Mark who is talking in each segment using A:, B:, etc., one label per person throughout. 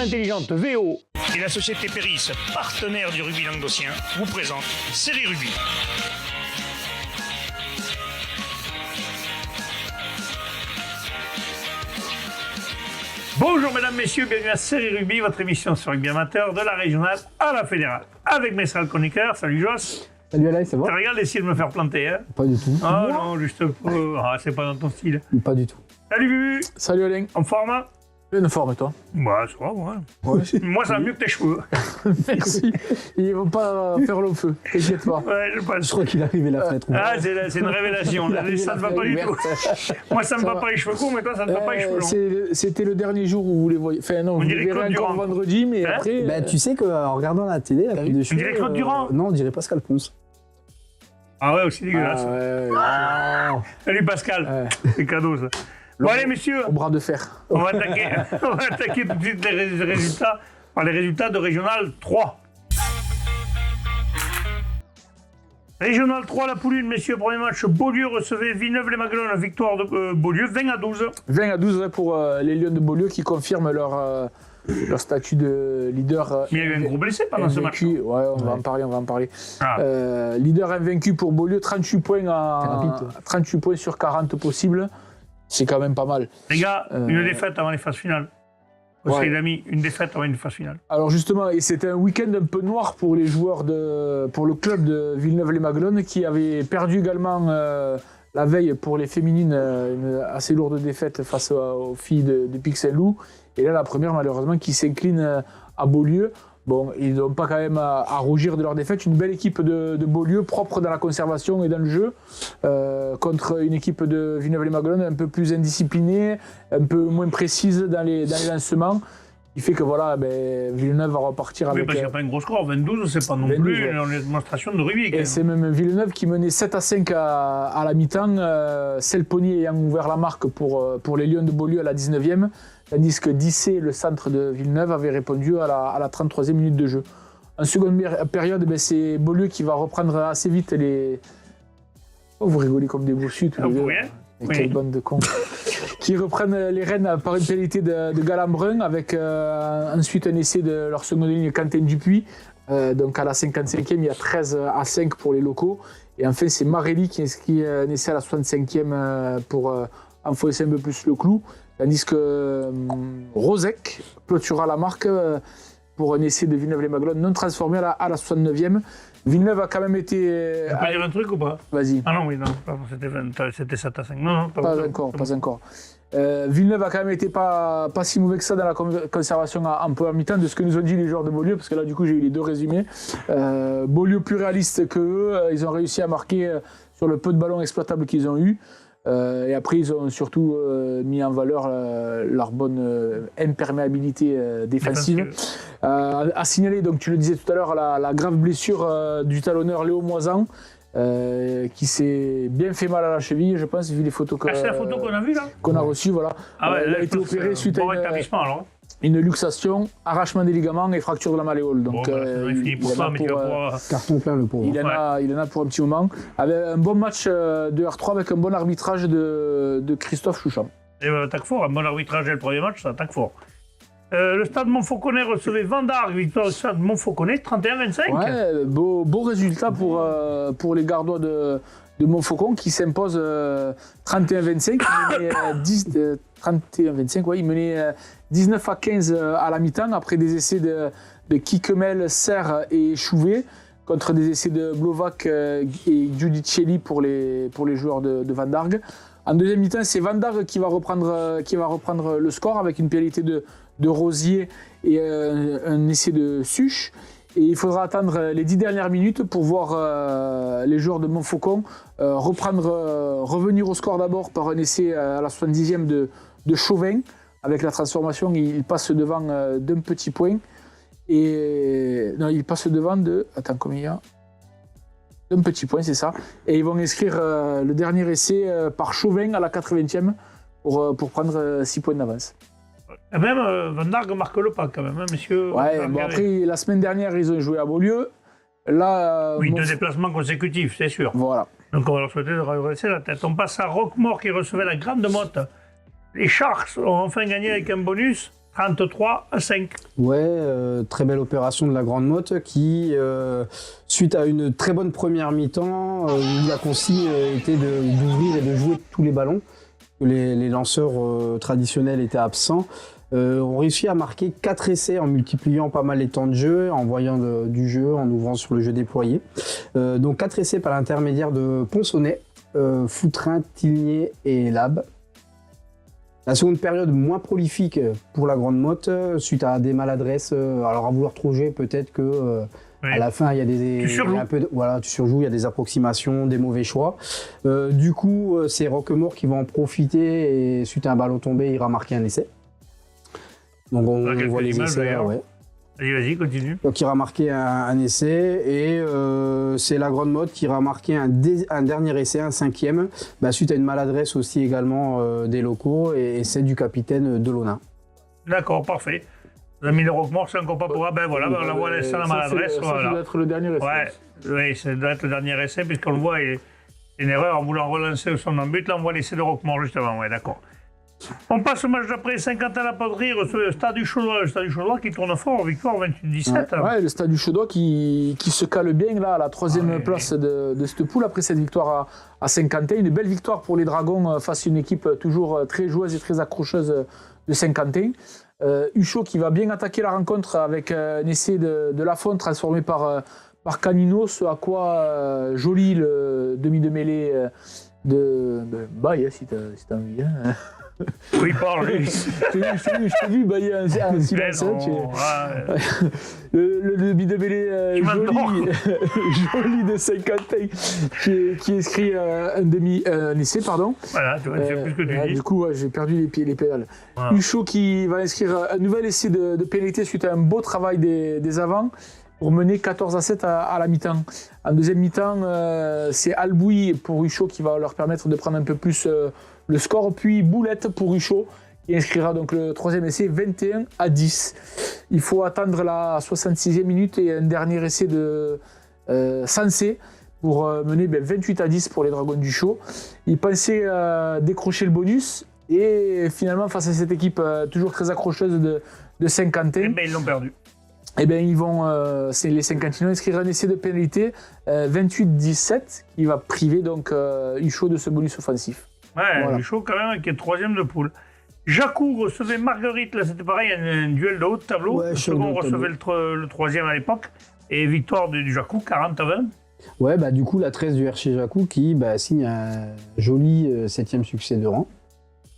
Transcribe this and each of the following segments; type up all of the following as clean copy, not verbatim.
A: intelligente VO
B: Et la société Péris, partenaire du rugby languedocien, vous présente Série Rugby.
A: Bonjour mesdames, messieurs, bienvenue à Série Rugby, votre émission sur rugby amateur de la régionale à la fédérale. Avec mes sales chroniqueurs, salut Joss.
C: Salut Alain, ça va?
A: Tu regardes d'essayer de me faire planter, hein?
C: Pas du tout.
A: Oh non, juste pas. Ah, c'est pas dans ton style.
C: Pas du tout.
A: Salut Bubu.
C: Salut Alain.
A: En forme, hein?
C: Pleine forme et toi?
A: Bah, ça va, moi.
C: Ouais.
A: Moi, ça va mieux que tes cheveux.
C: Merci. Ils vont pas faire long feu, t'inquiète pas.
A: Ouais, je pense.
C: Je crois qu'il est arrivé la fenêtre.
A: Ah, c'est une révélation. Ça ne va pas du tout. Moi, ça me va pas les cheveux courts, mais toi, ça ne va pas les cheveux longs.
C: C'était le dernier jour où vous les voyez. Enfin, non, vous les verrez encore vendredi, mais après.
D: Ben, tu sais qu'en regardant la télé, la coupe de cheveux.
A: On dirait Claude Durand.
D: Non, on dirait Pascal Ponce.
A: Ah ouais, aussi dégueulasse. Salut Pascal. C'est cadeau, ça. Bon, allez, messieurs.
C: Au bras de fer.
A: On va attaquer tout de suite les résultats par les résultats de Régional 3. Régional 3, la poule 1, messieurs, premier match, Beaulieu recevait Villeneuve-les-Maguelones, victoire de Beaulieu, 20-12.
C: 20-12 pour les Lions de Beaulieu qui confirment leur statut de leader.
A: Mais il y a eu un gros blessé pendant ce match.
C: Ouais, on va en parler. Ah. Leader invaincu pour Beaulieu, 38 points sur 40 possibles. C'est quand même pas mal.
A: Les gars, une défaite avant les phases finales. Aussi, les amis, une défaite avant une phase finale.
C: Alors justement, et c'était un week-end un peu noir pour les joueurs pour le club de Villeneuve-les-Maguelones qui avait perdu également la veille pour les féminines une assez lourde défaite face aux filles de Pixel-Loup. Et là, la première, malheureusement, qui s'incline à Beaulieu. Bon, ils n'ont pas quand même à rougir de leur défaite. Une belle équipe de Beaulieu, propre dans la conservation et dans le jeu, contre une équipe de Villeneuve-les-Maguelones un peu plus indisciplinée, un peu moins précise dans les lancements. Il fait que voilà, Villeneuve va repartir avec...
A: Oui, parce qu'il n'y a pas un gros score. 22, c'est pas non 22, plus une démonstration de rugby.
C: Et c'est même Villeneuve qui menait 7-5 à la mi-temps, Selponi ayant ouvert la marque pour les Lions de Beaulieu à la 19e. Tandis que Dissé, le centre de Villeneuve, avait répondu à la 33e minute de jeu. En seconde période, c'est Beaulieu qui va reprendre assez vite les... Oh, vous rigolez comme des bossus tous les deux. Quelle bande de cons. Qui reprennent les rênes par une pénalité de Galambrun, avec ensuite un essai de leur seconde ligne, Quentin Dupuis. Donc à la 55e, il y a 13-5 pour les locaux. Et enfin, c'est Marelli qui inscrit un essai à la 65e pour enfoncer un peu plus le clou. Tandis que Rosec clôturera la marque pour un essai de Villeneuve-les-Maguelones non transformé à la 69e. Villeneuve a quand même été...
A: Tu peux dire un truc ou pas?
C: Vas-y.
A: Ah non, oui, non, c'était 7-5. Non,
C: pas encore. Villeneuve a quand même été pas si mauvais que ça dans la conservation en première mi-temps de ce que nous ont dit les joueurs de Beaulieu, parce que là, du coup, j'ai eu les deux résumés. Beaulieu plus réaliste qu'eux, ils ont réussi à marquer sur le peu de ballons exploitables qu'ils ont eu. Et après, ils ont surtout mis en valeur leur bonne imperméabilité défensive. À signaler, donc tu le disais tout à l'heure, la grave blessure du talonneur Léo Moisan, qui s'est bien fait mal à la cheville, je pense, vu les photos
A: c'est la photo qu'on a vue là?
C: Qu'on a reçue, voilà. Il a été opéré suite à une luxation, arrachement des ligaments et fracture de la malléole. Donc,
A: il finit pour ça, mais tu vas pouvoir...
D: Carton plein, le pauvre.
C: Il en a pour un petit moment. Avec un bon match de R3 avec un bon arbitrage de Christophe Choucham.
A: Et attaque fort, un bon arbitrage dès le premier match, ça attaque fort. Le Stade Montfauconnet recevait Vendargue, victoire du Stade Montfauconnet, 31-25.
C: Ouais, beau résultat pour les Gardois de Montfaucon qui s'impose 31-25. 31-25, ouais, il menait 19-15 à la mi-temps après des essais de Kikemel, Serre et Chouvet contre des essais de Blovac et Giudicelli pour les joueurs de Vendargue. En deuxième mi-temps, c'est Vendargue qui va reprendre le score avec une pénalité de Rosier et un essai de Suche. Et il faudra attendre les 10 dernières minutes pour voir les joueurs de Montfaucon revenir au score d'abord par un essai à la 70e de Chauvin. Avec la transformation, il passe devant d'un petit point. Non, il passe devant de... Attends, combien il y a? D'un petit point, c'est ça. Et ils vont inscrire le dernier essai par Chauvin à la 80e pour prendre 6 points d'avance.
A: Et même Vendargue marque le pas quand même, hein, messieurs.
C: Ouais, bon, après, la semaine dernière, ils ont joué à Beaulieu. Là,
A: oui, 2 déplacements consécutifs, c'est sûr.
C: Voilà.
A: Donc on va leur souhaiter de redresser la tête. On passe à Roquemort qui recevait la Grande Motte. Les Sharks ont enfin gagné avec un bonus, 33-5.
D: Ouais, très belle opération de la Grande Motte qui, suite à une très bonne première mi-temps, où la consigne était d'ouvrir et de jouer tous les ballons, que les lanceurs traditionnels étaient absents, ont réussi à marquer 4 essais en multipliant pas mal les temps de jeu, en voyant du jeu, en ouvrant sur le jeu déployé. Donc 4 essais par l'intermédiaire de Ponsonnet, Foutrin, Tilnier et Lab. La seconde période moins prolifique pour la Grande Motte, suite à des maladresses, alors à vouloir trop jouer, peut-être que à la fin il y a des tu surjoues, il y a des approximations, des mauvais choix. Du coup, c'est Roquemort qui va en profiter et suite à un ballon tombé, il ira marquer un essai. Donc on voit les essais là, ouais.
A: Vas-y, continue.
D: Donc il ira marquer un essai et c'est la Grande Motte qui ira marquer un dernier essai, un 5e, suite à une maladresse aussi également des locaux et essai du capitaine Delaunay.
A: D'accord, parfait. Vous avez mis le Roquemort, c'est encore pas pour... Ben voilà, on la voit laisser la maladresse.
C: Ça doit être le dernier essai.
A: Oui, ça doit être le dernier essai, puisqu'on le voit, il y a une erreur en voulant relancer son but. Là, on voit l'essai de Roquemort juste avant, ouais, d'accord. On passe au match d'après. Saint-Quentin-la-Poterie reçoit le Stade du Chaudois. Le Stade du Chaudois qui tourne fort, victoire 28-17.
C: Ouais, le Stade du Chaudois qui se cale bien là, à la 3e place de cette poule après cette victoire à Saint-Quentin. Une belle victoire pour les Dragons face à une équipe toujours très joueuse et très accrocheuse de Saint-Quentin. Huchot qui va bien attaquer la rencontre avec un essai de Lafont transformé par Canino, ce à quoi Joly, le demi de mêlée de Baye, si t'as envie. Hein.
A: Oui, parle.
C: Je t'ai vu bailler un silence. Le demi de mêlée Joly de Saint-Quentin qui inscrit un essai, pardon.
A: Voilà, tu vois, c'est plus que tu dis.
C: Du coup, j'ai perdu les pédales. Voilà. Huchot qui va inscrire un nouvel essai de pénalité suite à un beau travail des avants pour mener 14-7 à la mi-temps. En deuxième mi-temps, c'est Albouy pour Huchot qui va leur permettre de prendre un peu plus le score, puis Boulette pour Huchot qui inscrira donc le 3e essai 21-10. Il faut attendre la 66e minute et un dernier essai de Sensé pour mener 28-10 pour les Dragons d'Huchot. Ils pensaient décrocher le bonus et finalement face à cette équipe toujours très accrocheuse de Saint-Quentin,
A: ils l'ont perdu.
C: Eh bien, ils vont, les Saint-Quentinois, inscrire un essai de pénalité 28-17 qui va priver donc Huchot de ce bonus offensif.
A: Ouais, voilà. Huchot quand même qui est 3e de poule. Jacou recevait Marguerite, là c'était pareil, un duel de haut de tableau.
D: Ouais,
A: le second recevait le 3e à l'époque. Et victoire du Jacou, 40-20.
D: Ouais, du coup la 13 du RC Jacou qui signe un joli 7e succès de rang.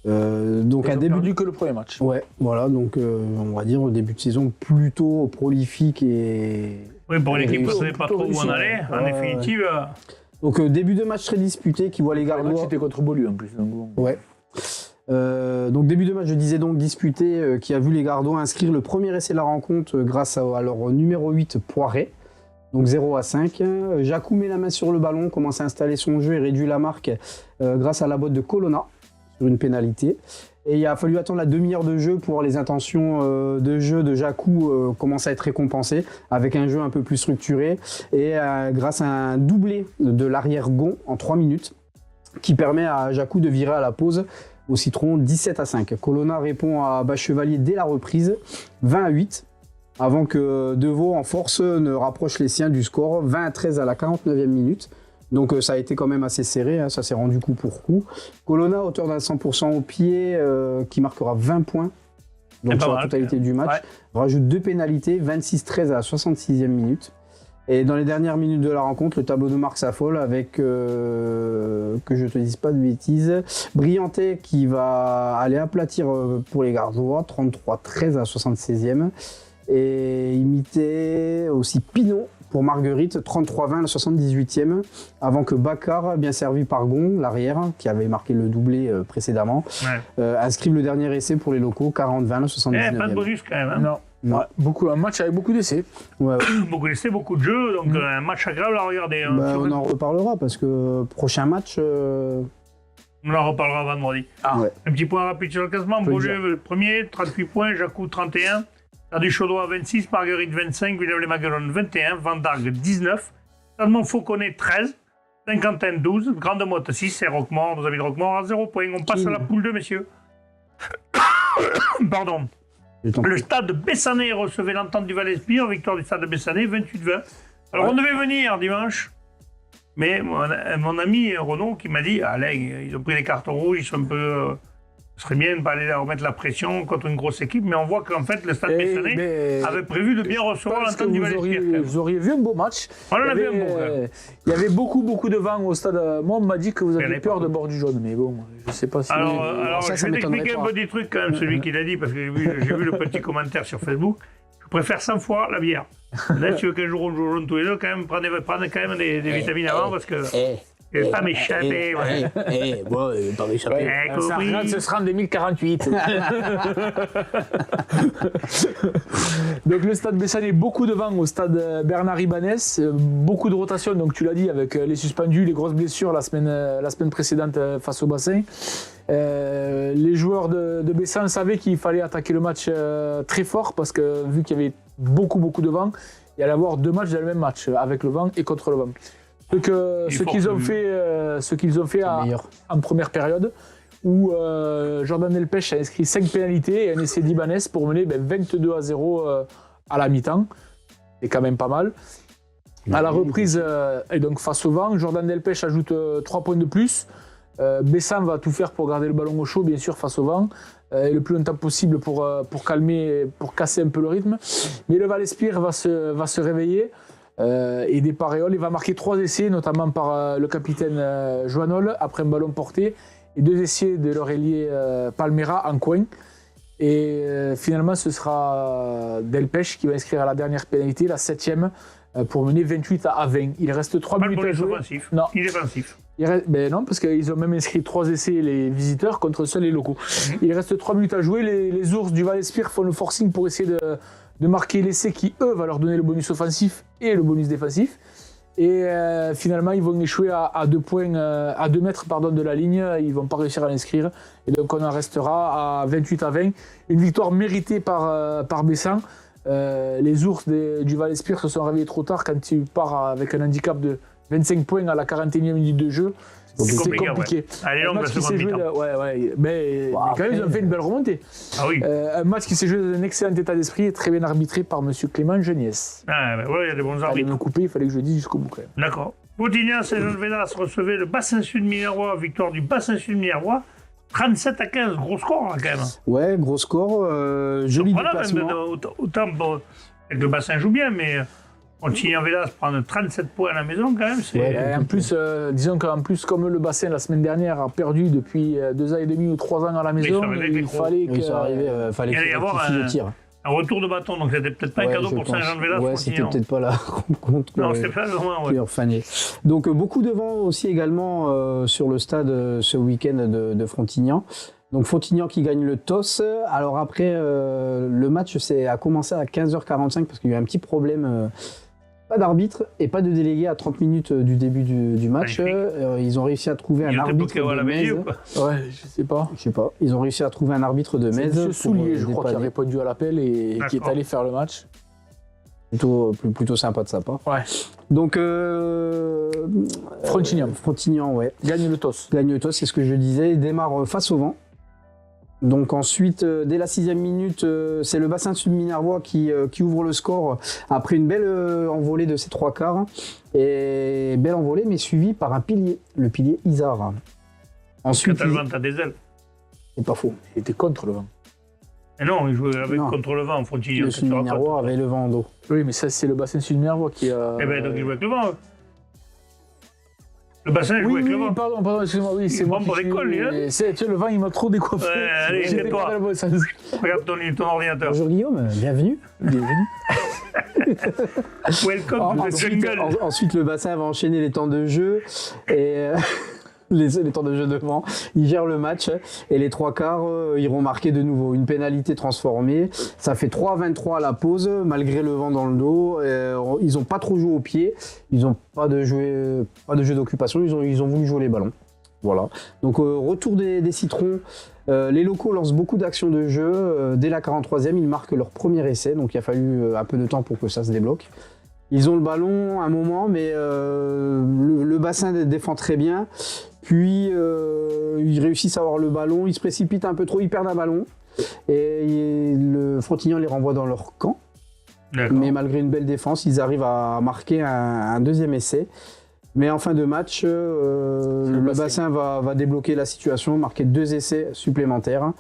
D: Donc
C: un début perdu que le premier match.
D: Ouais, voilà, donc on va dire au début de saison plutôt prolifique et...
A: Oui, pour une équipe qui ne savait pas trop où on allait, en définitive...
D: Donc début de match très disputé qui voit les Gardois...
C: C'était contre Beaulieu en plus. Donc...
D: Ouais. Donc début de match, je disais donc disputé, qui a vu les Gardois inscrire le premier essai de la rencontre grâce à leur numéro 8, Poiret. Donc 0-5. Jacou met la main sur le ballon, commence à installer son jeu et réduit la marque grâce à la botte de Colonna sur une pénalité. Et il a fallu attendre la demi-heure de jeu pour les intentions de jeu de Jacou commencer à être récompensées avec un jeu un peu plus structuré et grâce à un doublé de l'arrière Gon en 3 minutes qui permet à Jacou de virer à la pause au Citron 17-5. Colonna répond à Bas-Chevalier dès la reprise 20-8 avant que Deveau en force ne rapproche les siens du score 20-13 à la 49e minute. Donc ça a été quand même assez serré, hein, ça s'est rendu coup pour coup. Colonna, auteur d'un 100% au pied, qui marquera 20 points donc sur la totalité du match, rajoute 2 pénalités, 26-13 à la 66e minute. Et dans les dernières minutes de la rencontre, le tableau de marque s'affole avec, que je te dise pas de bêtises, Briantais qui va aller aplatir pour les Gardois, 33-13 à la 76e. Et imiter aussi Pinot pour Marguerite, 33-20 à la 78e, avant que Baccar, bien servi par Gon, l'arrière, qui avait marqué le doublé précédemment, inscrive le dernier essai pour les locaux, 40-20 à la 79e.
A: Pas de bonus quand même. Hein.
C: Non. Ouais, un match avec beaucoup d'essais.
D: Ouais.
A: Beaucoup d'essais, beaucoup de jeux, donc un match agréable à regarder. Hein,
D: on en reparlera parce que prochain match...
A: On en reparlera vendredi. Un petit point rapide sur le classement. Beaulieu premier, 38 points, Jacou 31. Stade du Chaudois 26, Marguerite 25, Villeneuve-les-Maguelones 21, Vendargue 19, Stade Montfauconnet 13, Saint-Quentin 12, Grande Motte 6 et Roquemort, nos amis de Roquemort à 0 points. On passe à la poule 2, messieurs. Pardon. Le stade Bessanay recevait l'Entente du Val-Espire, victoire du stade de Bessanay, 28-20. Alors on devait venir dimanche, mais mon ami Renaud qui m'a dit, Alain, ils ont pris les cartons rouges, ils sont un peu... ce serait bien de ne pas aller remettre la pression contre une grosse équipe, mais on voit qu'en fait le stade Bessanay avait prévu de bien recevoir l'Entente du Val-Espire.
C: Vous auriez vu un beau match.
A: On en avait un beau.
C: Il y avait beaucoup de vent au stade. Moi, on m'a dit que vous aviez peur de bord du jaune, mais bon, je ne sais pas si...
A: Alors je vais t'expliquer un peu des trucs quand même, celui qui l'a dit, parce que j'ai vu le petit commentaire sur Facebook. Je préfère 100 fois la bière. Là, si tu veux qu'un jour on joue jaune tous les deux, quand même, prenez quand même des vitamines avant, parce que... Je vais pas m'échapper,
E: bon, pas m'échapper.
C: Ce sera en 2048. Donc le stade Bessanay, beaucoup de vent au stade Bernard Ibanez, beaucoup de rotation, donc tu l'as dit, avec les suspendus, les grosses blessures la semaine précédente face au bassin. Les joueurs de Bessan savaient qu'il fallait attaquer le match très fort, parce que vu qu'il y avait beaucoup de vent, il y allait avoir 2 matchs dans le même match, avec le vent et contre le vent. Ce qu'ils ont fait en première période, où Jordan Delpech a inscrit 5 pénalités et un essai d'Ibanez pour mener 22-0 à la mi-temps. C'est quand même pas mal. À la reprise, et donc face au vent, Jordan Delpech ajoute 3 points de plus. Bessan va tout faire pour garder le ballon au chaud, bien sûr, face au vent, et le plus longtemps possible pour calmer, pour casser un peu le rythme. Mais le Val-Espire va se réveiller. Et des paréoles, il va marquer 3 essais, notamment par le capitaine Joannol, après un ballon porté, et 2 essais de leur ailier Palmera en coin. Et finalement, ce sera Delpech qui va inscrire à la dernière pénalité, la 7e, pour mener 28-20. Il reste 3 minutes à jouer.
A: Non, il est offensif.
C: Non, parce qu'ils ont même inscrit 3 essais, les visiteurs, contre seuls les locaux. Il reste 3 minutes à jouer. Les ours du Val-Espire font le forcing pour essayer de marquer l'essai qui, eux, va leur donner le bonus offensif et le bonus défensif. Et finalement, ils vont échouer à 2 mètres de la ligne. Ils ne vont pas réussir à l'inscrire. Et donc, on en restera à 28-20. Une victoire méritée par Bessan. Les ours du Val-Espire se sont réveillés trop tard quand tu pars avec un handicap de 25 points à la 41e minute de jeu. C'est compliqué.
A: Allez,
C: un match qui s'est joué, mais quand même, ils ont fait une belle remontée.
A: Ah oui.
C: Un match qui s'est joué dans un excellent état d'esprit et très bien arbitré par M. Clément Geniès.
A: Ah, il y a des bons arbitres.
C: Il me couper, il fallait que je le dise jusqu'au bout quand même.
A: D'accord. Boutignan, Saint-Jean-de-Védas recevait le Bassin Sud Minervois, victoire du Bassin Sud Minervois. 37-15, gros score là, quand même.
D: Ouais, gros score, joli déplacement.
A: Autant le Bassin joue bien, mais Boutignan-Védas prendre 37 points à la maison quand même, c'est...
C: Ouais, en plus, disons qu'en plus, comme le Bassin la semaine dernière a perdu depuis 2 ans et demi ou 3 ans à la maison, il fallait
D: qu'il y
A: avoir
D: le tir. Un
A: retour de bâton, donc c'était peut-être pas un cadeau pour Saint-Jean-de-Védas.
D: Ouais, c'était peut-être pas la rencontre.
A: Non, c'était pas vraiment,
D: fané. Donc beaucoup de vent aussi également sur le stade ce week-end de Frontignan. Donc Frontignan qui gagne le toss. Alors après, le match a commencé à 15h45 parce qu'il y a eu un petit problème. Pas d'arbitre et pas de délégué à 30 minutes du début du match. Ils ont réussi à trouver un arbitre de Metz.
C: Ouais, je sais pas.
D: Ils ont réussi à trouver un arbitre de Metz.
C: C'est M. Soulier, je crois, qui a répondu à l'appel et qui est allé faire le match.
D: Plutôt sympa de sa part.
C: Ouais.
D: Donc
C: Frontignan,
D: ouais.
C: Gagne le toss,
D: c'est ce que je disais. Il démarre face au vent. Donc ensuite, dès la 6e minute, c'est le Bassin Sud Minervois qui ouvre le score après une belle envolée de ses 3 quarts. Et belle envolée, mais suivie par un pilier, le pilier Isard.
A: Ensuite, t'as des ailes.
D: C'est pas faux.
C: Il était contre le vent.
A: Et non, il jouait contre le vent en Frontignan.
D: Le Sud Minervois avait le vent en dos.
C: Oui, mais ça, c'est le Bassin Sud Minervois qui a...
A: Eh bien, donc il jouait avec le vent. Le Bassin joue avec le vent.
C: Pardon, excuse-moi, c'est moi
A: pour l'école,
C: le vent, il m'a trop décoiffé.
A: Ouais, allez, c'est toi. Regarde ton ordinateur.
D: Bonjour Guillaume, bienvenue.
A: Welcome to the jungle.
D: Ensuite, le Bassin va enchaîner les temps de jeu et les temps de jeu devant. Il gère le match et les 3 quarts iront marquer de nouveau une pénalité transformée. Ça fait 3-23 à la pause malgré le vent dans le dos. Ils n'ont pas trop joué au pied. Ils n'ont pas de jeu d'occupation. Ils ont voulu jouer les ballons. Voilà. Donc retour des citrons. Les locaux lancent beaucoup d'actions de jeu. Dès la 43e, ils marquent leur premier essai. Donc il a fallu un peu de temps pour que ça se débloque. Ils ont le ballon un moment, mais le Bassin défend très bien. Puis ils réussissent à avoir le ballon, ils se précipitent un peu trop, ils perdent un ballon. Et le Frontignan les renvoie dans leur camp. Mais malgré une belle défense, ils arrivent à marquer un deuxième essai. Mais en fin de match, le bassin va débloquer la situation, marquer 2 essais supplémentaires.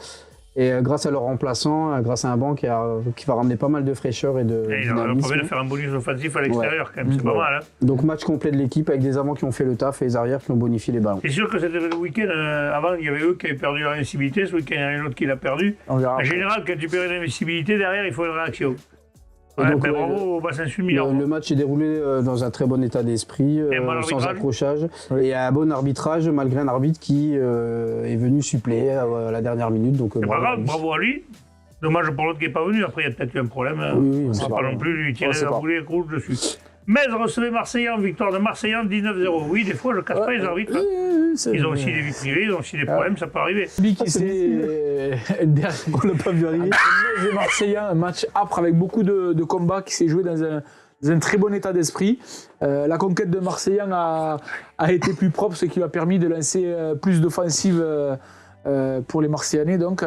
D: Et grâce à leur remplaçant, grâce à un banc qui va ramener pas mal de fraîcheur et de dynamisme.
A: Il leur permet de faire un bonus offensif à l'extérieur quand même, c'est pas mal. Hein.
D: Donc match complet de l'équipe avec des avants qui ont fait le taf et les arrières qui ont bonifié les ballons.
A: C'est sûr que c'était le week-end, avant il y avait eux qui avaient perdu leur invincibilité, ce week-end il y en a un autre qui l'a perdu. En général, quand tu perds l'invincibilité, derrière il faut une réaction. Ouais, donc, bravo au bassin sud Milan.
D: Le match est déroulé dans un très bon état d'esprit, sans accrochage, et un bon arbitrage malgré un arbitre qui est venu suppléer à la dernière minute. Donc,
A: c'est pas grave, bravo à lui. Dommage pour l'autre qui n'est pas venu, après il y a peut-être eu un problème.
D: Oui,
A: on ne va pas non plus lui tirer la boulée rouge dessus. Metz recevait Marseillan, victoire de Marseillan 19-0. Oui, des fois je casse pas les arbitres. Ils ont aussi des vies privées, ils ont aussi des problèmes, ça peut arriver.
C: On l'a pas vu arriver. Metz et Marseillan, un match âpre avec beaucoup de combats qui s'est joué dans un très bon état d'esprit. La conquête de Marseillan a été plus propre, ce qui lui a permis de lancer plus d'offensives pour les Marseillais. Donc,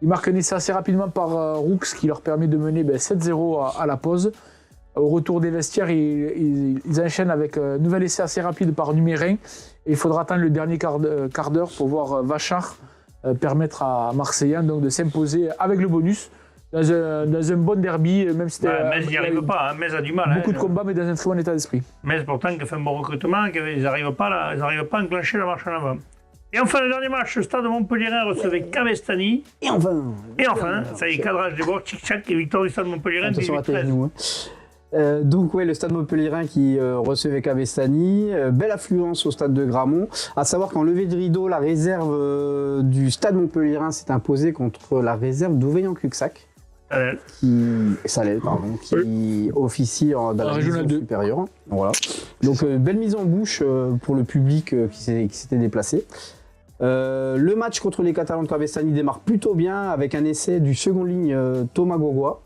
C: ils marquent un essai assez rapidement par Roux, qui leur permet de mener 7-0 à la pause. Au retour des vestiaires, ils enchaînent avec un nouvel essai assez rapide par Numérin. Et il faudra attendre le dernier quart d'heure pour voir Vachard permettre à Marseillan donc, de s'imposer avec le bonus dans un bon derby. Même si
A: Metz n'y arrive pas, hein. Metz a du mal.
C: Beaucoup de combats, mais dans un très bon état d'esprit.
A: Metz, pourtant, qui a fait un bon recrutement, ils n'arrivent pas à enclencher la marche en avant. Et enfin, le dernier match, le Stade Montpellierin recevait Cavestany.
D: Et enfin,
A: ça y est, cadrage des bords, tchic-tchac, et victoire du Stade Montpellierin 18-13.
D: Donc le Stade Montpellierin qui recevait Cavestany, belle affluence au Stade de Gramont. À savoir qu'en levée de rideau, la réserve du Stade Montpellierin s'est imposée contre la réserve d'Auveillan-Cuxac, qui officie dans la région supérieure. Voilà. Donc belle mise en bouche pour le public qui s'était déplacé. Le match contre les Catalans de Cavestany démarre plutôt bien avec un essai du second ligne Thomas Guagou,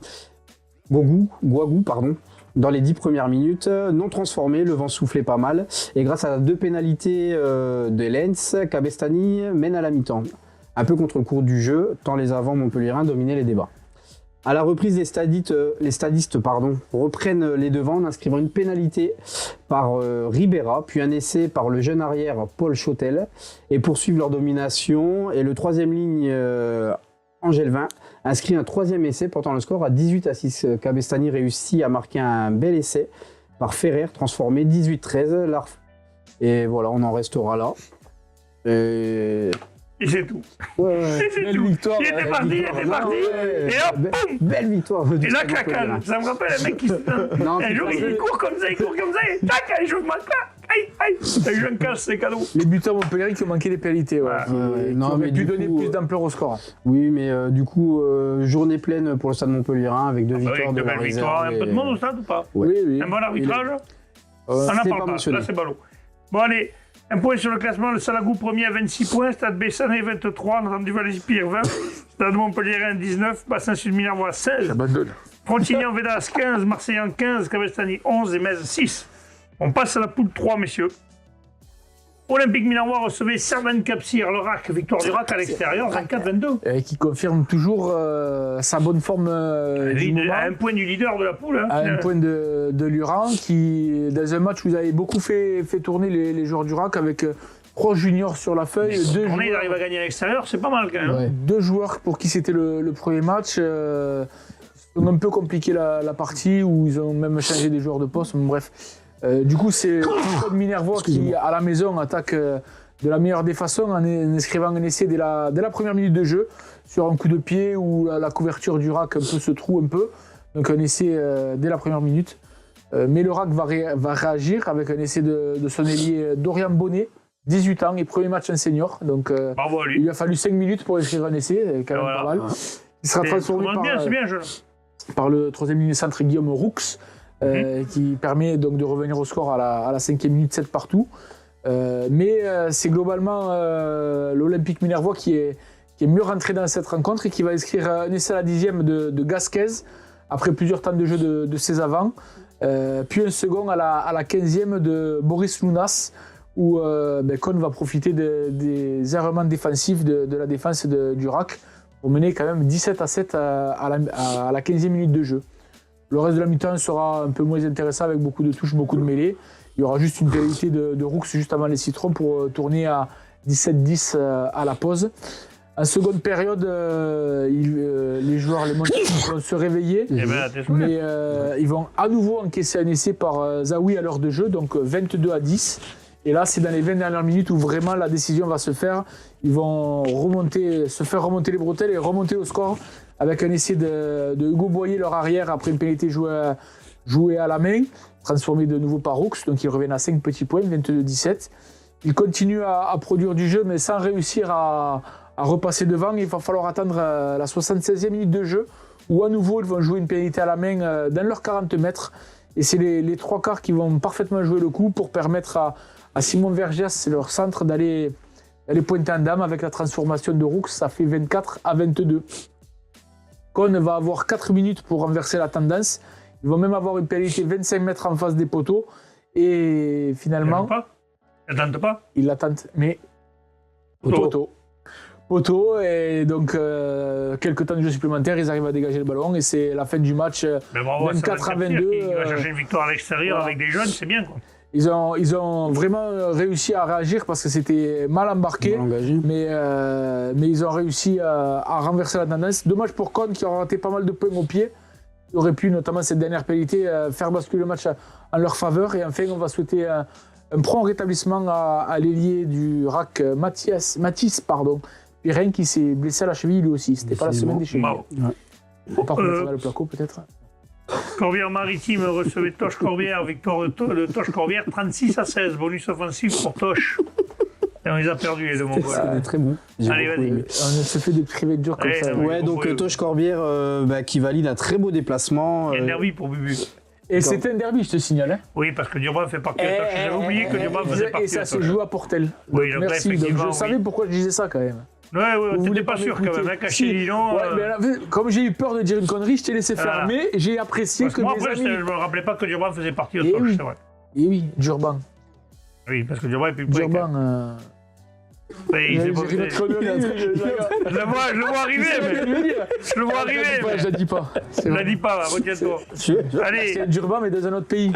D: dans les 10 premières minutes, non transformé, le vent soufflait pas mal. Et grâce à 2 pénalités de Lens, Cavestany mène à la mi-temps. Un peu contre le cours du jeu, tant les avants montpelliérains dominaient les débats. À la reprise, les stadistes reprennent les devants en inscrivant une pénalité par Ribera, puis un essai par le jeune arrière Paul Chotel, et poursuivent leur domination. Et le 3e ligne Angelvin inscrit un 3e essai, portant le score à 18-6. Cavestany réussit à marquer un bel essai par Ferrer, transformé 18-13. Et voilà, on en restera là.
A: Et c'est tout.
C: Belle victoire.
A: Il était parti. Et hop, boum.
D: Belle victoire.
A: Et là, claquane. Ça me rappelle un mec qui il court comme ça, et tac, il joue mal là. Aïe, je me casse, c'est cadeau.
C: Les buteurs Montpellier qui ont manqué des pénalités, qui auraient pu donner plus d'ampleur au score.
D: Oui, mais du coup, journée pleine pour le Stade Montpellierin avec 2 victoires de la réserve.
A: Victoires, un peu de monde au stade ou pas?
D: Oui.
A: Un bon arbitrage? On n'en parle pas, là c'est ballot. Bon allez, un point sur le classement, le Salagou premier à 26 points, Stade Bessanet 23, Notre-Dame du Val-Espire 20, Stade Montpellierin 19, Bassin Sud Minervois 16, Frontignan-Védas 15, Marseillan 15, Cavestany 11 et Metz 6. On passe à la poule 3, messieurs. Olympique Minervois recevait Cerdagne-Capcir, le RAC, victoire du RAC à l'extérieur, 24-22.
C: Et qui confirme toujours sa bonne forme du moment.
A: À un point du leader de la poule.
C: À un point de Luran, qui, dans un match où vous avez beaucoup fait tourner les joueurs du RAC avec Proche Junior sur la feuille.
A: Il arrive à gagner à l'extérieur, c'est pas mal quand même.
C: Ouais. 2 joueurs pour qui c'était le premier match. Ils ont un peu compliqué la partie, où ils ont même changé des joueurs de poste. Bref. Du coup, c'est Minervois qui, à la maison, attaque de la meilleure des façons en inscrivant un essai dès la première minute de jeu sur un coup de pied où la couverture du RAC se trouve un peu. Donc un essai dès la première minute. Mais le RAC va réagir avec un essai de son ailier Dorian Bonnet, 18 ans et premier match en senior. Donc il lui a fallu 5 minutes pour écrire un essai, c'est quand même pas mal. Il sera transformé par le 3e ligne centre Guillaume Roux. Qui permet donc de revenir au score à la 5e minute 7 partout. Mais c'est globalement l'Olympique Minervois qui est mieux rentré dans cette rencontre et qui va inscrire un essai à la 10e de Gasquez après plusieurs temps de jeu de ses avants. Puis un second à la 15e de Boris Lounas où Cône va profiter des errements défensifs de la défense du RAC pour mener quand même 17-7 à la 15e minute de jeu. Le reste de la mi-temps sera un peu moins intéressant avec beaucoup de touches, beaucoup de mêlées. Il y aura juste une pénalité de Roux juste avant les Citrons pour tourner à 17-10 à la pause. En seconde période, les joueurs, les Montiers vont se réveiller, mais ils vont à nouveau encaisser un essai par Zawi à l'heure de jeu, donc 22-10. Et là, c'est dans les 20 dernières minutes où vraiment la décision va se faire. Ils vont se faire remonter les bretelles et remonter au score avec un essai de Hugo Boyer, leur arrière, après une pénalité jouée à la main, transformée de nouveau par Roux. Donc ils reviennent à 5 petits points, 22-17. Ils continuent à produire du jeu, mais sans réussir à repasser devant. Il va falloir attendre la 76e minute de jeu, où à nouveau ils vont jouer une pénalité à la main dans leurs 40 mètres. Et c'est les trois quarts qui vont parfaitement jouer le coup pour permettre à Simon Vergès, leur centre, d'aller pointer en dame avec la transformation de Roux. Ça fait 24-22. Cône va avoir 4 minutes pour renverser la tendance. Ils vont même avoir une pénalité 25 mètres en face des poteaux. Et finalement...
A: Ils l'attendent pas.
C: Ils l'attendent, mais... Poteau, et donc quelques temps de jeu supplémentaires, ils arrivent à dégager le ballon et c'est la fin du match 24-22.
A: Il va chercher une victoire à l'extérieur avec des jeunes, c'est bien quoi.
C: Ils ont vraiment réussi à réagir parce que c'était mal embarqué, mais ils ont réussi à renverser la tendance. Dommage pour Cône qui aura raté pas mal de points au pied. Ils auraient pu, notamment cette dernière pénalité, faire basculer le match en leur faveur. Et enfin, on va souhaiter un prompt rétablissement à l'ailier du RAC Mathis Pirin qui s'est blessé à la cheville lui aussi. C'était pas la semaine des chevilles. Par contre, on a le placo peut-être.
A: Corbière-Maritime recevait Toch-Corbière, victoire de Toch-Corbière, 36-16, bonus offensif pour Toch. Et on les a perdus les deux Mongols.
D: C'était très bon.
A: Allez, vas-y.
C: On se fait des privés durs comme ça.
D: Ouais, donc Toch-Corbière qui valide un très beau déplacement.
A: Il y a un derby pour Bubu.
C: Et c'était un derby, je te signale. Hein.
A: Oui, parce que Durban fait partie de Toch. J'avais oublié que Durban faisait partie de Toch.
C: Et ça s'est joué à Portel.
A: Oui, donc
C: merci.
A: Là,
C: Donc je savais pourquoi je disais ça quand même.
A: Ouais, t'étais pas sûr quand même, hein, caché Lyon.
C: Ouais, mais là, comme j'ai eu peur de dire une connerie, je t'ai laissé faire, mais j'ai apprécié
A: parce
C: que
A: moi,
C: mes
A: après,
C: amis...
A: je me rappelais pas que Durban faisait partie de Toch, c'est vrai.
C: Et oui, Durban.
A: Oui, parce que Durban est plus près.
C: Durban...
A: Je le vois arriver, mais... Je le vois arriver, mais...
C: Je la dis pas.
A: Je la dis pas, retiens-toi. Allez.
C: C'est Durban, mais dans un autre pays.